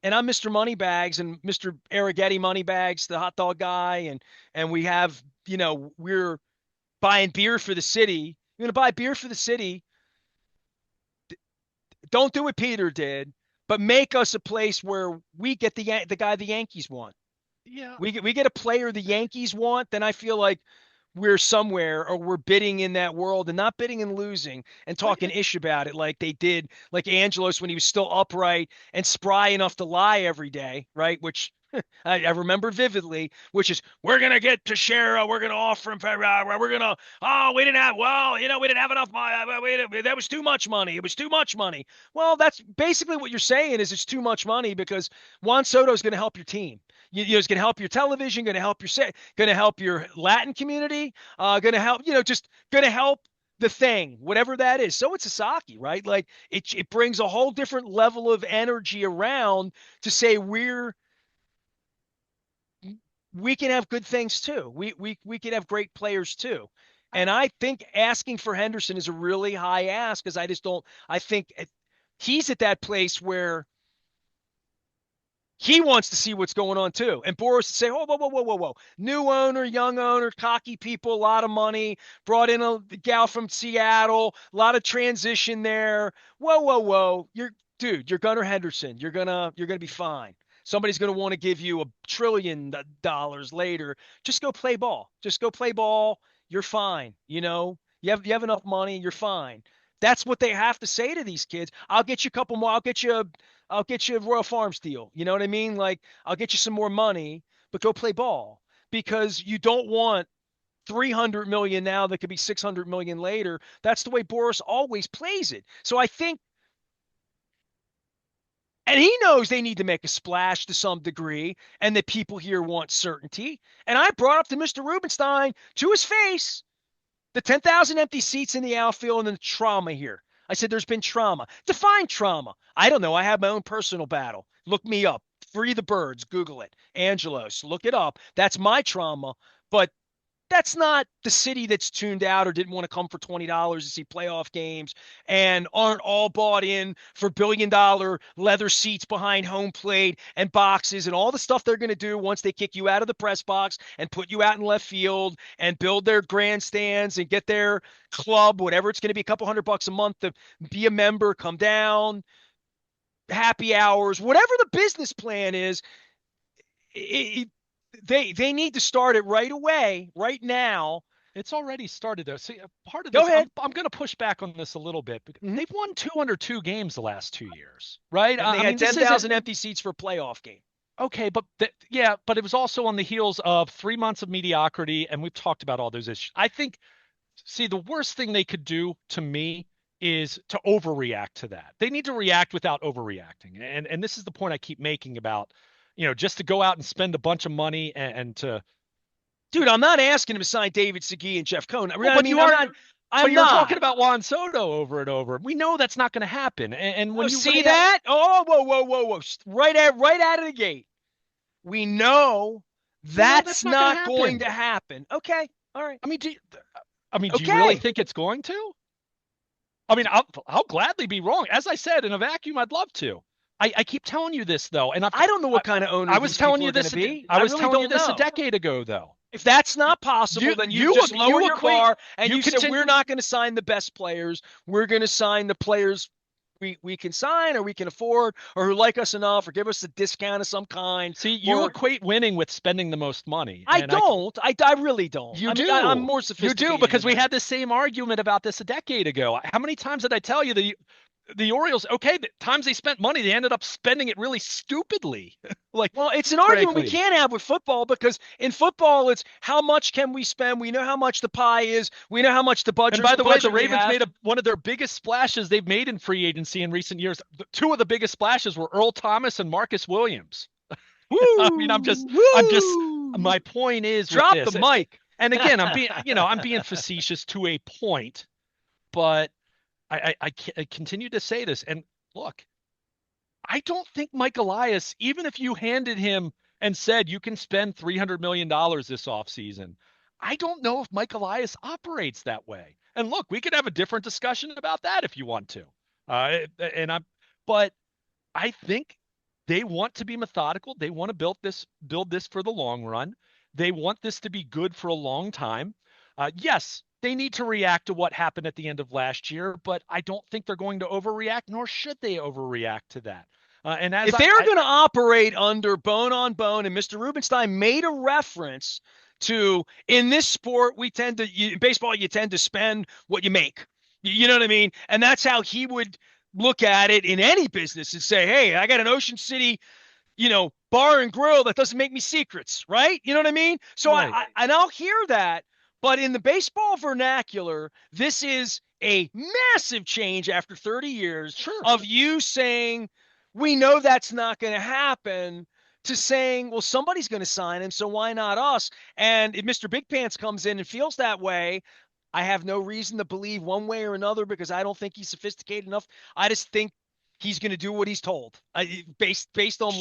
Speaker 1: and I'm Mr. Moneybags and Mr. Arrighetti Moneybags, the hot dog guy, and we have, we're buying beer for the city. You're going to buy beer for the city. Don't do what Peter did, but make us a place where we get the guy the Yankees want.
Speaker 2: Yeah.
Speaker 1: We get a player the Yankees want, then I feel like we're somewhere, or we're bidding in that world, and not bidding and losing and
Speaker 2: But
Speaker 1: talking ish about it like they did, like Angelos when he was still upright and spry enough to lie every day, right? Which I remember vividly, which is, we're going to get Teixeira, we're going to offer him, we're going to, oh, we didn't have, well, we didn't have enough money. That was too much money. It was too much money. Well, that's basically what you're saying, is it's too much money because Juan Soto is going to help your team. It's going to help your television, going to help your set, going to help your Latin community, going to help, just going to help the thing, whatever that is. So it's a Sasaki, right? Like it brings a whole different level of energy around to say we can have good things too. We can have great players too.
Speaker 2: I
Speaker 1: And I think asking for Henderson is a really high ask, because I think he's at that place where he wants to see what's going on too. And Boris would say, "Oh, whoa, whoa, whoa, whoa, whoa! New owner, young owner, cocky people, a lot of money. Brought in a gal from Seattle, a lot of transition there. Whoa, whoa, whoa! You're Gunnar Henderson. You're gonna be fine. Somebody's gonna want to give you $1 trillion later. Just go play ball. Just go play ball. You're fine. You have enough money. You're fine." That's what they have to say to these kids. I'll get you a couple more. I'll get you a Royal Farms deal. You know what I mean? Like, I'll get you some more money, but go play ball, because you don't want 300 million now that could be 600 million later. That's the way Boris always plays it. So I think, and he knows they need to make a splash to some degree, and that people here want certainty. And I brought up to Mr. Rubenstein to his face the 10,000 empty seats in the outfield and the trauma here. I said, there's been trauma. Define trauma. I don't know. I have my own personal battle. Look me up. Free the birds. Google it. Angelos. Look it up. That's my trauma. But That's not the city that's tuned out or didn't want to come for $20 to see playoff games and aren't all bought in for $1 billion leather seats behind home plate and boxes and all the stuff they're going to do once they kick you out of the press box and put you out in left field and build their grandstands and get their club, whatever it's going to be, a couple $100 a month to be a member, come down, happy hours, whatever the business plan is. It, they need to start it right away, right now.
Speaker 2: It's already started though. See, part of
Speaker 1: Go
Speaker 2: this,
Speaker 1: ahead.
Speaker 2: I'm going to push back on this a little bit.
Speaker 1: Mm-hmm.
Speaker 2: They've won 202 games the last 2 years, right?
Speaker 1: And they
Speaker 2: I
Speaker 1: had
Speaker 2: mean, this
Speaker 1: 10,000
Speaker 2: isn't
Speaker 1: empty seats for a playoff game.
Speaker 2: okay, but yeah, but it was also on the heels of 3 months of mediocrity, and we've talked about all those issues. I think, see, the worst thing they could do to me is to overreact to that. They need to react without overreacting, and this is the point I keep making about, just to go out and spend a bunch of money and to.
Speaker 1: Dude, I'm not asking him to sign David Segui and Jeff Cohn.
Speaker 2: Well, but you are.
Speaker 1: I'm
Speaker 2: you're
Speaker 1: not
Speaker 2: talking about Juan Soto over and over. We know that's not going to happen. And when you
Speaker 1: see that? Oh, whoa. Right out of the gate. We know that's not going to happen. Okay. All right.
Speaker 2: I mean, do you really think it's going to? I mean, I'll gladly be wrong. As I said, in a vacuum, I'd love to. I keep telling you this though, and
Speaker 1: I don't know what kind of owner
Speaker 2: I was telling you this. I was telling you this
Speaker 1: a
Speaker 2: decade ago, though.
Speaker 1: If that's not possible, then you just lower your bar and you said we're not going to sign the best players. We're going to sign the players we can sign or we can afford or who like us enough or give us a discount of some kind.
Speaker 2: See, you equate winning with spending the most money.
Speaker 1: I don't. I really don't.
Speaker 2: You do.
Speaker 1: I'm more sophisticated.
Speaker 2: You do, because we had the same argument about this a decade ago. How many times did I tell you the Orioles, okay, the times they spent money, they ended up spending it really stupidly.
Speaker 1: Well, it's an argument we can't have with football, because in football, it's how much can we spend? We know how much the pie is. We know how much the budget.
Speaker 2: And by the way, the Ravens made one of their biggest splashes they've made in free agency in recent years. Two of the biggest splashes were Earl Thomas and Marcus Williams. I mean, my point is,
Speaker 1: drop the mic.
Speaker 2: And again, I'm being facetious to a point, but I continue to say this. And look, I don't think Mike Elias, even if you handed him and said you can spend $300 million this offseason, I don't know if Mike Elias operates that way. And look, we could have a different discussion about that if you want to. But I think they want to be methodical. They want to build this for the long run. They want this to be good for a long time. Yes, they need to react to what happened at the end of last year, but I don't think they're going to overreact, nor should they overreact to that. And if
Speaker 1: they're going to operate under bone on bone, and Mr. Rubenstein made a reference to, in this sport, in baseball, you tend to spend what you make. You know what I mean? And that's how he would look at it in any business and say, hey, I got an Ocean City, bar and grill that doesn't make me secrets, right? You know what I mean? So right. I'll hear that. But in the baseball vernacular, this is a massive change after 30 years of you saying, we know that's not going to happen, to saying, well, somebody's going to sign him, so why not us? And if Mr. Big Pants comes in and feels that way, I have no reason to believe one way or another, because I don't think he's sophisticated enough. I just think he's going to do what he's told, based on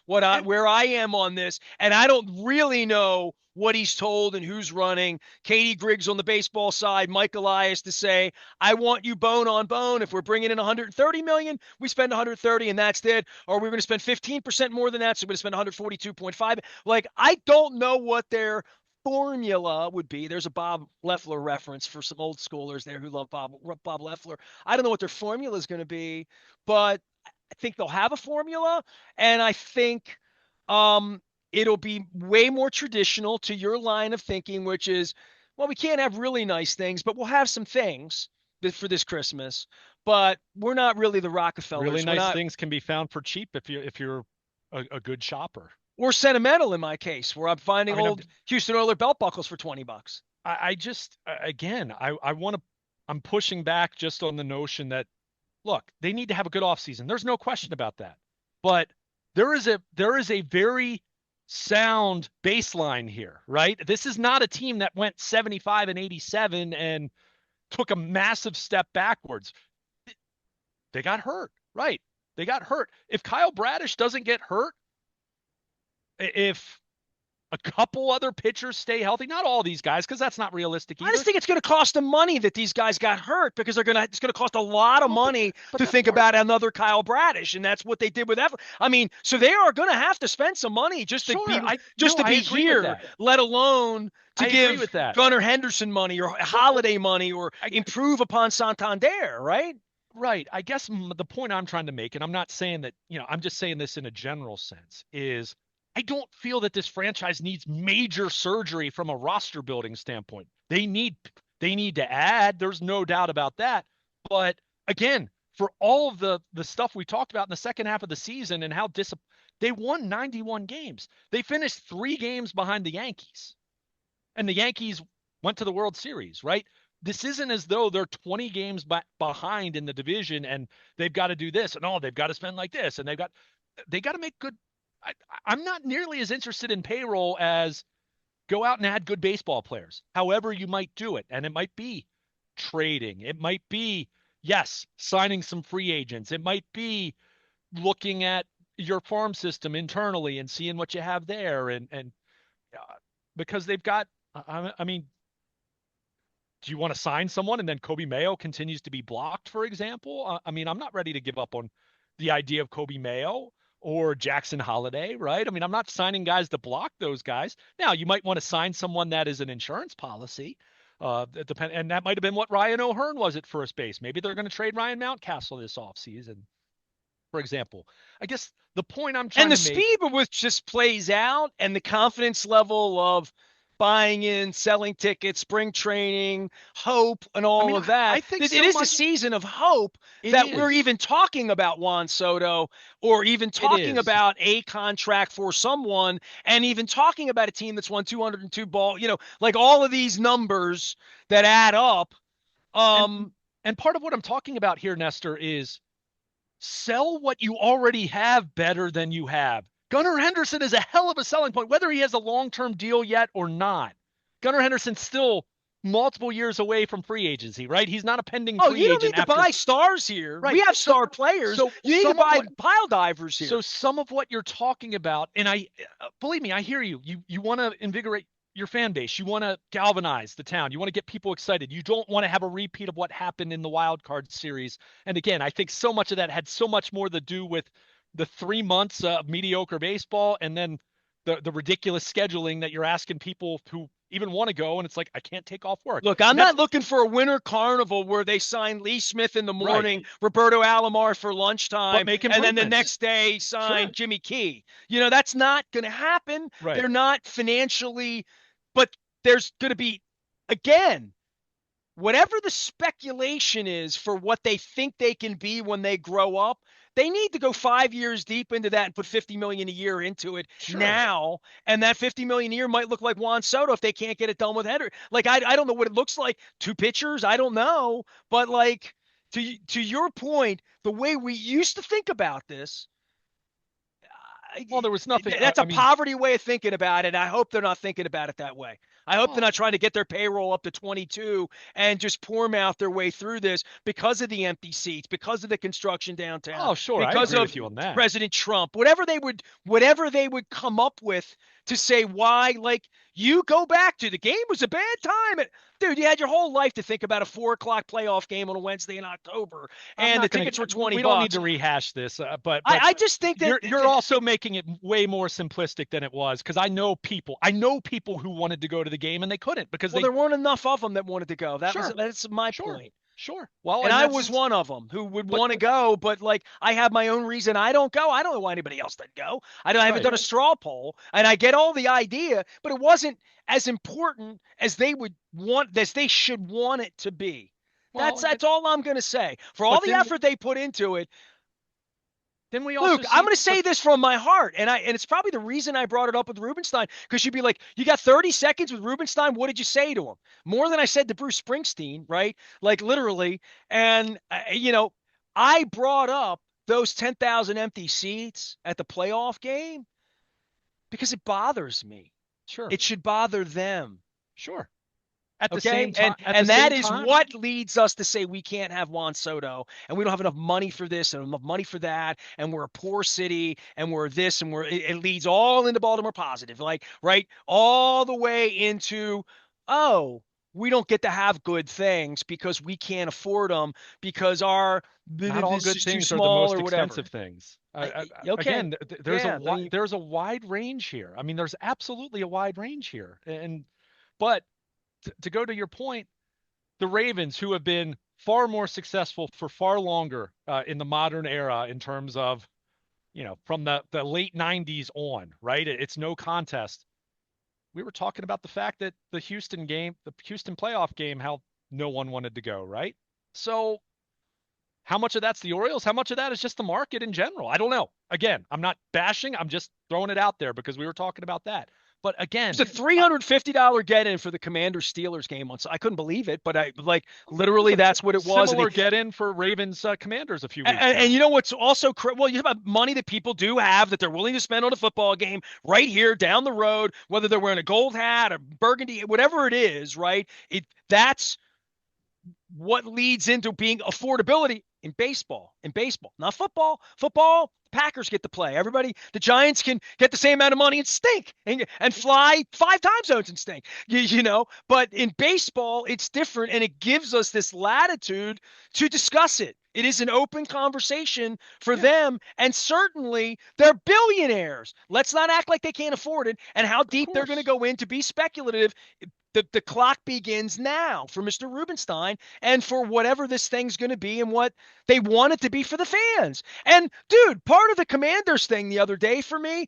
Speaker 1: where I am on this. And I don't really know what he's told and who's running. Katie Griggs on the baseball side, Mike Elias to say, I want you bone on bone. If we're bringing in 130 million, we spend 130 and that's it. Or we're going to spend 15% more than that, so we're going to spend 142.5. Like, I don't know what their formula would be. There's a Bob Loeffler reference for some old schoolers there who love Bob Loeffler. I don't know what their formula is going to be, but I think they'll have a formula, and I think it'll be way more traditional to your line of thinking, which is, well, we can't have really nice things, but we'll have some things for this Christmas. But we're not really the Rockefellers.
Speaker 2: Really nice things can be found for cheap if you're a good shopper.
Speaker 1: Or sentimental in my case, where I'm finding old Houston Oilers belt buckles for $20.
Speaker 2: I'm pushing back just on the notion that, look, they need to have a good offseason. There's no question about that. But there is a very sound baseline here, right? This is not a team that went 75-87 and took a massive step backwards. They got hurt, right? They got hurt. If Kyle Bradish doesn't get hurt, if a couple other pitchers stay healthy. Not all these guys, because that's not realistic
Speaker 1: I just
Speaker 2: either.
Speaker 1: think it's going to cost them money that these guys got hurt because it's going to cost a lot of
Speaker 2: Well,
Speaker 1: money
Speaker 2: but
Speaker 1: to
Speaker 2: that's
Speaker 1: think
Speaker 2: part.
Speaker 1: about another Kyle Bradish, and that's what they did with that. I mean, so they are going to have to spend some money
Speaker 2: Sure,
Speaker 1: just to
Speaker 2: I
Speaker 1: be
Speaker 2: agree with
Speaker 1: here,
Speaker 2: that.
Speaker 1: let alone to
Speaker 2: I agree
Speaker 1: give
Speaker 2: with that.
Speaker 1: Gunnar Henderson money or
Speaker 2: But
Speaker 1: Holiday money or
Speaker 2: I,
Speaker 1: improve upon Santander, right?
Speaker 2: right. I guess the point I'm trying to make, and I'm not saying that, I'm just saying this in a general sense, is I don't feel that this franchise needs major surgery from a roster building standpoint. They need to add. There's no doubt about that. But again, for all of the stuff we talked about in the second half of the season and how they won 91 games. They finished 3 games behind the Yankees. And the Yankees went to the World Series, right? This isn't as though they're 20 games behind in the division and they've got to do this and they've got to spend like this and they got to make good. I, I'm not nearly as interested in payroll as go out and add good baseball players. However, you might do it, and it might be trading. It might be yes, signing some free agents. It might be looking at your farm system internally and seeing what you have there and because they've got I mean, do you want to sign someone and then Kobe Mayo continues to be blocked, for example? I mean, I'm not ready to give up on the idea of Kobe Mayo or Jackson Holiday, right? I mean, I'm not signing guys to block those guys. Now, you might want to sign someone that is an insurance policy. And that might have been what Ryan O'Hearn was at first base. Maybe they're going to trade Ryan Mountcastle this offseason, for example. I guess the point I'm
Speaker 1: And
Speaker 2: trying
Speaker 1: the
Speaker 2: to make.
Speaker 1: speed with which just plays out and the confidence level of buying in, selling tickets, spring training, hope, and
Speaker 2: I
Speaker 1: all
Speaker 2: mean,
Speaker 1: of that.
Speaker 2: I think
Speaker 1: It
Speaker 2: so
Speaker 1: is a
Speaker 2: much.
Speaker 1: season of hope
Speaker 2: It
Speaker 1: that we're
Speaker 2: is.
Speaker 1: even talking about Juan Soto or even
Speaker 2: It
Speaker 1: talking
Speaker 2: is.
Speaker 1: about a contract for someone and even talking about a team that's won 202 ball, like all of these numbers that add up.
Speaker 2: And
Speaker 1: Um,
Speaker 2: and part of what I'm talking about here, Nestor, is sell what you already have better than you have. Gunnar Henderson is a hell of a selling point, whether he has a long-term deal yet or not. Gunnar Henderson's still multiple years away from free agency, right? He's not a pending
Speaker 1: Oh,
Speaker 2: free
Speaker 1: you don't
Speaker 2: agent
Speaker 1: need to
Speaker 2: after.
Speaker 1: buy stars here. We
Speaker 2: Right.
Speaker 1: have
Speaker 2: So
Speaker 1: star players.
Speaker 2: so
Speaker 1: You need to
Speaker 2: some of
Speaker 1: buy
Speaker 2: what
Speaker 1: pile divers
Speaker 2: so
Speaker 1: here.
Speaker 2: some of what you're talking about, and I believe me, I hear you. You want to invigorate your fan base. You want to galvanize the town. You want to get people excited. You don't want to have a repeat of what happened in the wild card series. And again, I think so much of that had so much more to do with the 3 months of mediocre baseball and then the ridiculous scheduling that you're asking people who even want to go and it's like I can't take off work.
Speaker 1: Look, I'm
Speaker 2: And that's
Speaker 1: not looking for a winter carnival where they sign Lee Smith in the
Speaker 2: right.
Speaker 1: morning, Roberto Alomar for
Speaker 2: But
Speaker 1: lunchtime,
Speaker 2: make
Speaker 1: and then the
Speaker 2: improvements.
Speaker 1: next day sign
Speaker 2: Sure.
Speaker 1: Jimmy Key. That's not going to happen.
Speaker 2: Right.
Speaker 1: They're not financially, but there's going to be, again, whatever the speculation is for what they think they can be when they grow up, they need to go 5 years deep into that and put 50 million a year into it
Speaker 2: Sure.
Speaker 1: now. And that 50 million a year might look like Juan Soto if they can't get it done with Henry. Like I don't know what it looks like. Two pitchers, I don't know, but like to your point, the way we used to think about this,
Speaker 2: Well, there was nothing.
Speaker 1: that's
Speaker 2: I
Speaker 1: a
Speaker 2: mean,
Speaker 1: poverty way of thinking about it. I hope they're not thinking about it that way. I hope they're
Speaker 2: well,
Speaker 1: not trying to get their payroll up to 22 and just poor mouth their way through this because of the empty seats, because of the construction downtown,
Speaker 2: oh, sure, I
Speaker 1: because
Speaker 2: agree
Speaker 1: of
Speaker 2: with you on that.
Speaker 1: President Trump, whatever they would come up with to say why, like you go back to the game was a bad time. Dude, you had your whole life to think about a 4 o'clock playoff game on a Wednesday in October,
Speaker 2: I'm
Speaker 1: and the
Speaker 2: not going
Speaker 1: tickets
Speaker 2: to.
Speaker 1: were 20
Speaker 2: We don't need
Speaker 1: bucks.
Speaker 2: to rehash this,
Speaker 1: I,
Speaker 2: but
Speaker 1: I just think that
Speaker 2: you're also making it way more simplistic than it was because I know people. I know people who wanted to go to the game and they couldn't because
Speaker 1: well,
Speaker 2: they.
Speaker 1: there weren't enough of them that wanted to go.
Speaker 2: Sure,
Speaker 1: That's my
Speaker 2: sure,
Speaker 1: point.
Speaker 2: sure. Well,
Speaker 1: And
Speaker 2: and
Speaker 1: I was
Speaker 2: that's
Speaker 1: one of them who would
Speaker 2: but
Speaker 1: want to go, but like I have my own reason I don't go. I don't know why anybody else doesn't go. I haven't
Speaker 2: right.
Speaker 1: done a straw poll, and I get all the idea, but it wasn't as important as they would want, as they should want it to be. That's
Speaker 2: Well,
Speaker 1: that's all I'm gonna say. For all
Speaker 2: but
Speaker 1: the
Speaker 2: then
Speaker 1: effort they put into it,
Speaker 2: then we also
Speaker 1: Luke, I'm
Speaker 2: see.
Speaker 1: going to
Speaker 2: But
Speaker 1: say this from my heart, and it's probably the reason I brought it up with Rubenstein because you'd be like, you got 30 seconds with Rubenstein. What did you say to him? More than I said to Bruce Springsteen, right? Like literally. And I brought up those 10,000 empty seats at the playoff game because it bothers me.
Speaker 2: sure,
Speaker 1: It should bother them.
Speaker 2: sure. At the
Speaker 1: Okay.
Speaker 2: same time, at the
Speaker 1: And that
Speaker 2: same
Speaker 1: is
Speaker 2: time,
Speaker 1: what leads us to say we can't have Juan Soto and we don't have enough money for this and enough money for that. And we're a poor city and we're this and it leads all into Baltimore positive, like, right? All the way into, oh, we don't get to have good things because we can't afford them because
Speaker 2: not all
Speaker 1: this
Speaker 2: good
Speaker 1: is too
Speaker 2: things are the
Speaker 1: small
Speaker 2: most
Speaker 1: or
Speaker 2: expensive
Speaker 1: whatever.
Speaker 2: things.
Speaker 1: Okay.
Speaker 2: Again,
Speaker 1: Yeah. I mean,
Speaker 2: there's a wide range here. I mean, there's absolutely a wide range here. And but to go to your point, the Ravens, who have been far more successful for far longer in the modern era in terms of, from the late 90s on, right? It's no contest. We were talking about the fact that the Houston playoff game, how no one wanted to go, right? So how much of that's the Orioles? How much of that is just the market in general? I don't know. Again, I'm not bashing. I'm just throwing it out there because we were talking about that. But again,
Speaker 1: it's a $350 get in for the Commanders Steelers game once. I couldn't believe it, but I like
Speaker 2: it was
Speaker 1: literally
Speaker 2: a
Speaker 1: that's what it was.
Speaker 2: similar get in for Ravens Commanders a few weeks
Speaker 1: And
Speaker 2: back.
Speaker 1: you know what's also well, you have about money that people do have that they're willing to spend on a football game right here down the road, whether they're wearing a gold hat or burgundy, whatever it is, right? That's what leads into being affordability in baseball. In baseball, not football. Football, Packers get to play. Everybody, the Giants can get the same amount of money and stink and fly 5 time zones and stink. But in baseball, it's different, and it gives us this latitude to discuss it. It is an open conversation for
Speaker 2: Yeah,
Speaker 1: them, and certainly they're billionaires. Let's not act like they can't afford it, and how
Speaker 2: of
Speaker 1: deep they're going to
Speaker 2: course.
Speaker 1: go in to be speculative. The clock begins now for Mr. Rubenstein and for whatever this thing's going to be and what they want it to be for the fans. And dude, part of the Commanders thing the other day for me,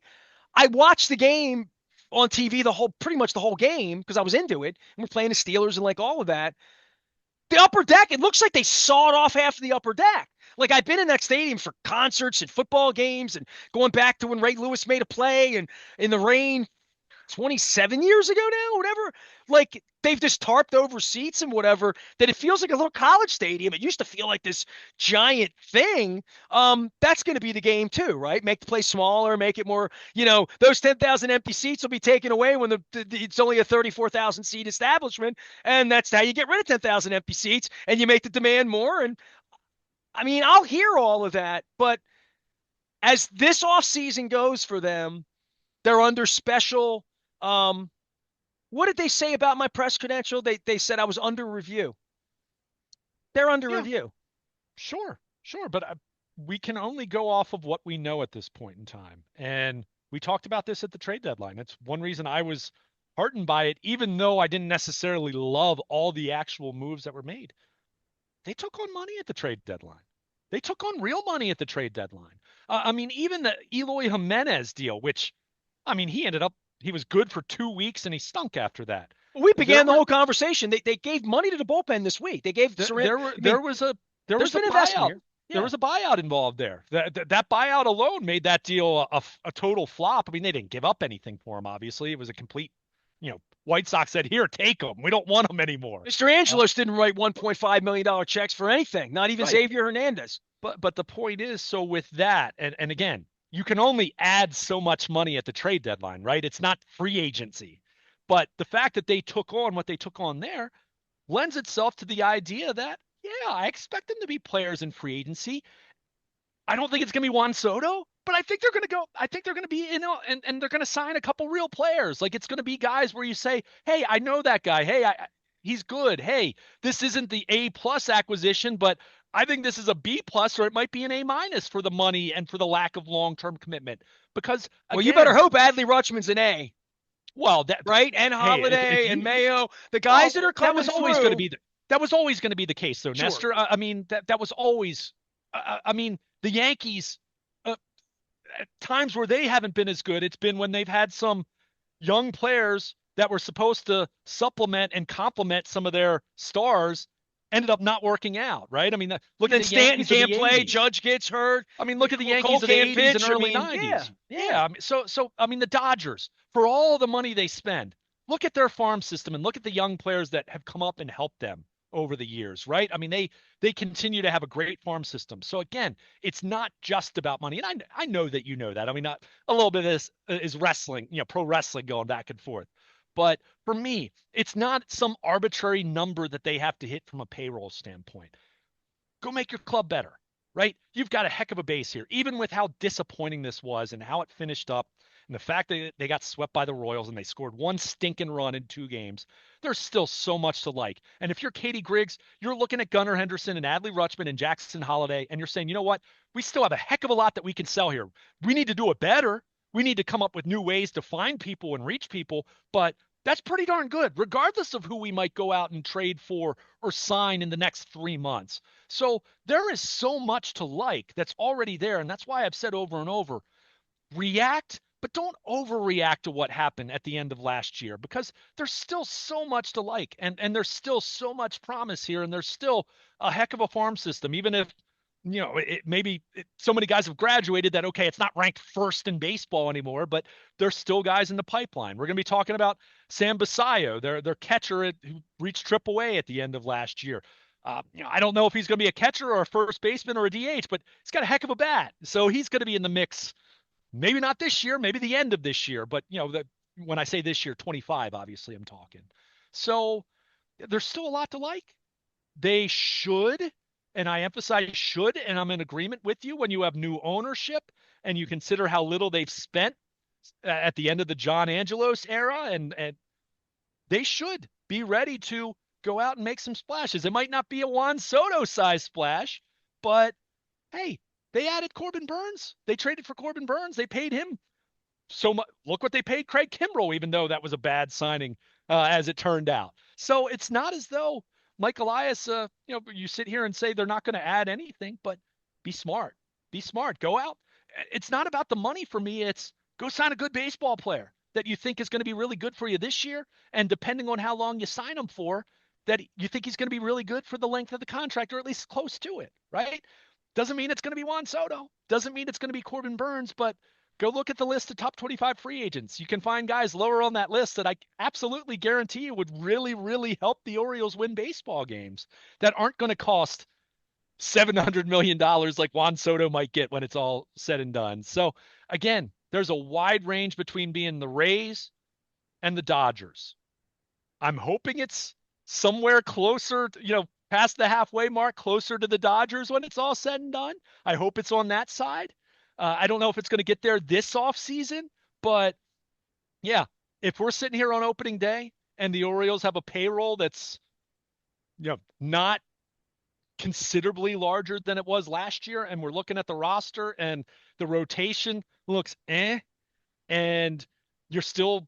Speaker 1: I watched the game on TV pretty much the whole game because I was into it and we're playing the Steelers and like all of that. The upper deck, it looks like they sawed off half of the upper deck. Like I've been in that stadium for concerts and football games and going back to when Ray Lewis made a play and in the rain 27 years ago now, whatever. Like they've just tarped over seats and whatever that it feels like a little college stadium. It used to feel like this giant thing. That's going to be the game too, right? Make the place smaller, make it more, those 10,000 empty seats will be taken away when it's only a 34,000 seat establishment. And that's how you get rid of 10,000 empty seats and you make the demand more. And I mean, I'll hear all of that, but as this offseason goes for them, they're under special what did they say about my press credential? They said I was under review. They're under
Speaker 2: Yeah,
Speaker 1: review.
Speaker 2: sure, sure. But we can only go off of what we know at this point in time. And we talked about this at the trade deadline. It's one reason I was heartened by it, even though I didn't necessarily love all the actual moves that were made. They took on money at the trade deadline. They took on real money at the trade deadline. I mean, even the Eloy Jimenez deal, which, I mean, he was good for 2 weeks and he stunk after that.
Speaker 1: We
Speaker 2: There
Speaker 1: began the
Speaker 2: were
Speaker 1: whole conversation. They gave money to the bullpen this week. They gave
Speaker 2: there,
Speaker 1: Saran.
Speaker 2: there were
Speaker 1: I mean,
Speaker 2: there
Speaker 1: there's
Speaker 2: was a
Speaker 1: been investment
Speaker 2: buyout.
Speaker 1: here.
Speaker 2: There
Speaker 1: Yeah.
Speaker 2: was a buyout involved there. That buyout alone made that deal a total flop. I mean, they didn't give up anything for him. Obviously, it was a complete. White Sox said, "Here, take them. We don't want them anymore."
Speaker 1: Mr.
Speaker 2: Uh,
Speaker 1: Angelos didn't write $1.5 million checks for anything, not even
Speaker 2: right.
Speaker 1: Xavier Hernandez.
Speaker 2: But the point is, so with that, and again, you can only add so much money at the trade deadline, right? It's not free agency. But the fact that they took on what they took on there lends itself to the idea that, yeah, I expect them to be players in free agency. I don't think it's going to be Juan Soto, but I think they're going to go. I think they're going to be, and they're going to sign a couple real players. Like it's going to be guys where you say, hey, I know that guy. Hey, he's good. Hey, this isn't the A plus acquisition, but I think this is a B plus, or it might be an A minus for the money and for the lack of long term commitment. Because
Speaker 1: Well, you better
Speaker 2: again,
Speaker 1: hope Adley Rutschman's an A,
Speaker 2: well, that
Speaker 1: right? And
Speaker 2: hey, if
Speaker 1: Holiday and
Speaker 2: you
Speaker 1: Mayo, the
Speaker 2: well,
Speaker 1: guys that are
Speaker 2: that
Speaker 1: coming
Speaker 2: was always going to
Speaker 1: through.
Speaker 2: be that was always going to be the case, though,
Speaker 1: Sure.
Speaker 2: Nestor. I mean, that was always. I mean, the Yankees. At times where they haven't been as good, it's been when they've had some young players that were supposed to supplement and complement some of their stars ended up not working out, right? I mean, look at
Speaker 1: Then
Speaker 2: the
Speaker 1: Stanton
Speaker 2: Yankees of the
Speaker 1: can't play.
Speaker 2: 80s.
Speaker 1: Judge gets hurt.
Speaker 2: I mean, look at the
Speaker 1: Cole
Speaker 2: Yankees of the
Speaker 1: can't
Speaker 2: 80s and
Speaker 1: pitch. I
Speaker 2: early
Speaker 1: mean, yeah,
Speaker 2: 90s.
Speaker 1: yeah.
Speaker 2: Yeah, I mean, so I mean the Dodgers, for all the money they spend, look at their farm system and look at the young players that have come up and helped them over the years, right? I mean, they continue to have a great farm system. So again, it's not just about money. And I know that you know that. I mean, not a little bit of this is wrestling, pro wrestling going back and forth. But for me, it's not some arbitrary number that they have to hit from a payroll standpoint. Go make your club better, right? You've got a heck of a base here, even with how disappointing this was and how it finished up, and the fact that they got swept by the Royals and they scored one stinking run in 2 games. There's still so much to like. And if you're Katie Griggs, you're looking at Gunnar Henderson and Adley Rutschman and Jackson Holliday, and you're saying, you know what? We still have a heck of a lot that we can sell here. We need to do it better. We need to come up with new ways to find people and reach people, but that's pretty darn good, regardless of who we might go out and trade for or sign in the next 3 months. So there is so much to like that's already there. And that's why I've said over and over, react, but don't overreact to what happened at the end of last year, because there's still so much to like, and there's still so much promise here, and there's still a heck of a farm system, even if maybe so many guys have graduated that, okay, it's not ranked first in baseball anymore, but there's still guys in the pipeline. We're going to be talking about Sam Basayo, their catcher who reached AAA at the end of last year. I don't know if he's going to be a catcher or a first baseman or a DH, but he's got a heck of a bat. So he's going to be in the mix. Maybe not this year, maybe the end of this year, but when I say this year, 25, obviously I'm talking. So there's still a lot to like. They should, and I emphasize should, and I'm in agreement with you, when you have new ownership and you consider how little they've spent at the end of the John Angelos era, and they should be ready to go out and make some splashes. It might not be a Juan Soto size splash, but hey, they added Corbin Burns. They traded for Corbin Burns. They paid him so much. Look what they paid Craig Kimbrell, even though that was a bad signing, as it turned out. So it's not as though Mike Elias, you sit here and say they're not going to add anything, but be smart. Be smart. Go out. It's not about the money for me. It's go sign a good baseball player that you think is going to be really good for you this year. And depending on how long you sign him for, that you think he's going to be really good for the length of the contract, or at least close to it, right? Doesn't mean it's going to be Juan Soto. Doesn't mean it's going to be Corbin Burns, but go look at the list of top 25 free agents. You can find guys lower on that list that I absolutely guarantee you would really, really help the Orioles win baseball games that aren't going to cost $700 million like Juan Soto might get when it's all said and done. So again, there's a wide range between being the Rays and the Dodgers. I'm hoping it's somewhere closer, past the halfway mark, closer to the Dodgers when it's all said and done. I hope it's on that side. I don't know if it's going to get there this offseason, but yeah, if we're sitting here on opening day and the Orioles have a payroll that's not considerably larger than it was last year, and we're looking at the roster and the rotation looks and you're still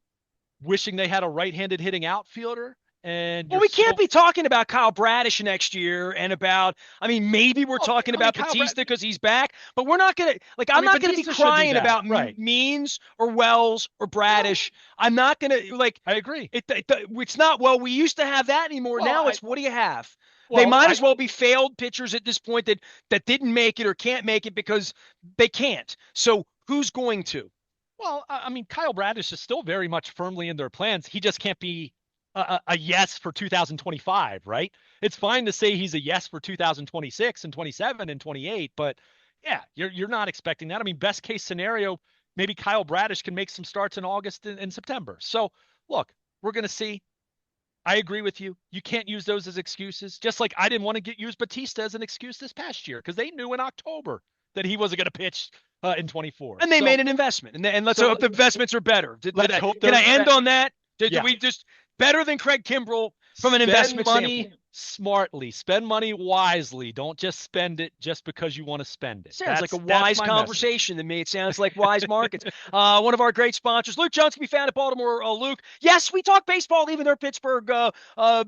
Speaker 2: wishing they had a right-handed hitting outfielder. And
Speaker 1: we can't be talking about Kyle Bradish next year and about, maybe we're talking about Batista because he's back, but we're not going to, I'm not going to be crying about Means or Wells or Bradish. No. I'm not going to, I
Speaker 2: agree.
Speaker 1: It's not, we used to have that anymore. Now it's, what do you have? They might as well be failed pitchers at this point that didn't make it or can't make it because they can't. So who's going to?
Speaker 2: Well, Kyle Bradish is still very much firmly in their plans. He just can't be a yes for 2025, right? It's fine to say he's a yes for 2026 and 27 and 28, but yeah, you're not expecting that. Best case scenario, maybe Kyle Bradish can make some starts in August and September. So look, we're going to see. I agree with you. You can't use those as excuses. Just like I didn't want to use Batista as an excuse this past year because they knew in October that he wasn't going to pitch in 24.
Speaker 1: And they made an investment. And let's hope the investments are better. Can I end on that? Did we just better than Craig Kimbrell from an investment standpoint?
Speaker 2: Smartly. Spend money wisely. Don't just spend it just because you want to spend it.
Speaker 1: Sounds like a wise conversation to me. It sounds like wise markets. One of our great sponsors, Luke Jones, can be found at Baltimore. Luke, yes, we talk baseball, even though Pittsburgh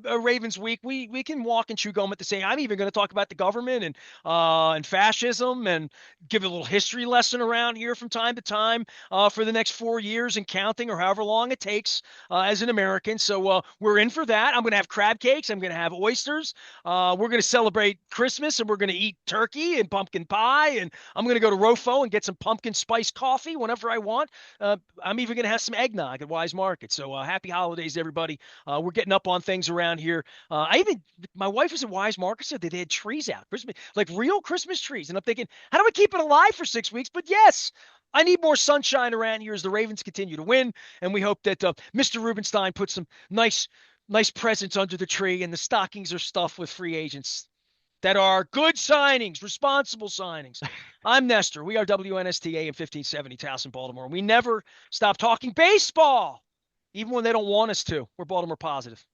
Speaker 1: Ravens week. We can walk and chew gum at the same. I'm even going to talk about the government and fascism and give a little history lesson around here from time to time for the next 4 years and counting, or however long it takes as an American. So we're in for that. I'm going to have crab cakes. I'm going to have oysters. We're going to celebrate Christmas, and we're going to eat turkey and pumpkin pie, and I'm going to go to Rofo and get some pumpkin spice coffee whenever I want. I'm even going to have some eggnog at Wise Market. So happy holidays, everybody. We're getting up on things around here. My wife was at Wise Market, said they had trees out, Christmas, like real Christmas trees. And I'm thinking, how do we keep it alive for 6 weeks? But yes, I need more sunshine around here as the Ravens continue to win, and we hope that Mr. Rubenstein puts some nice presents under the tree, and the stockings are stuffed with free agents that are good signings, responsible signings. I'm Nestor. We are WNST AM 1570 Towson, Baltimore. We never stop talking baseball, even when they don't want us to. We're Baltimore positive.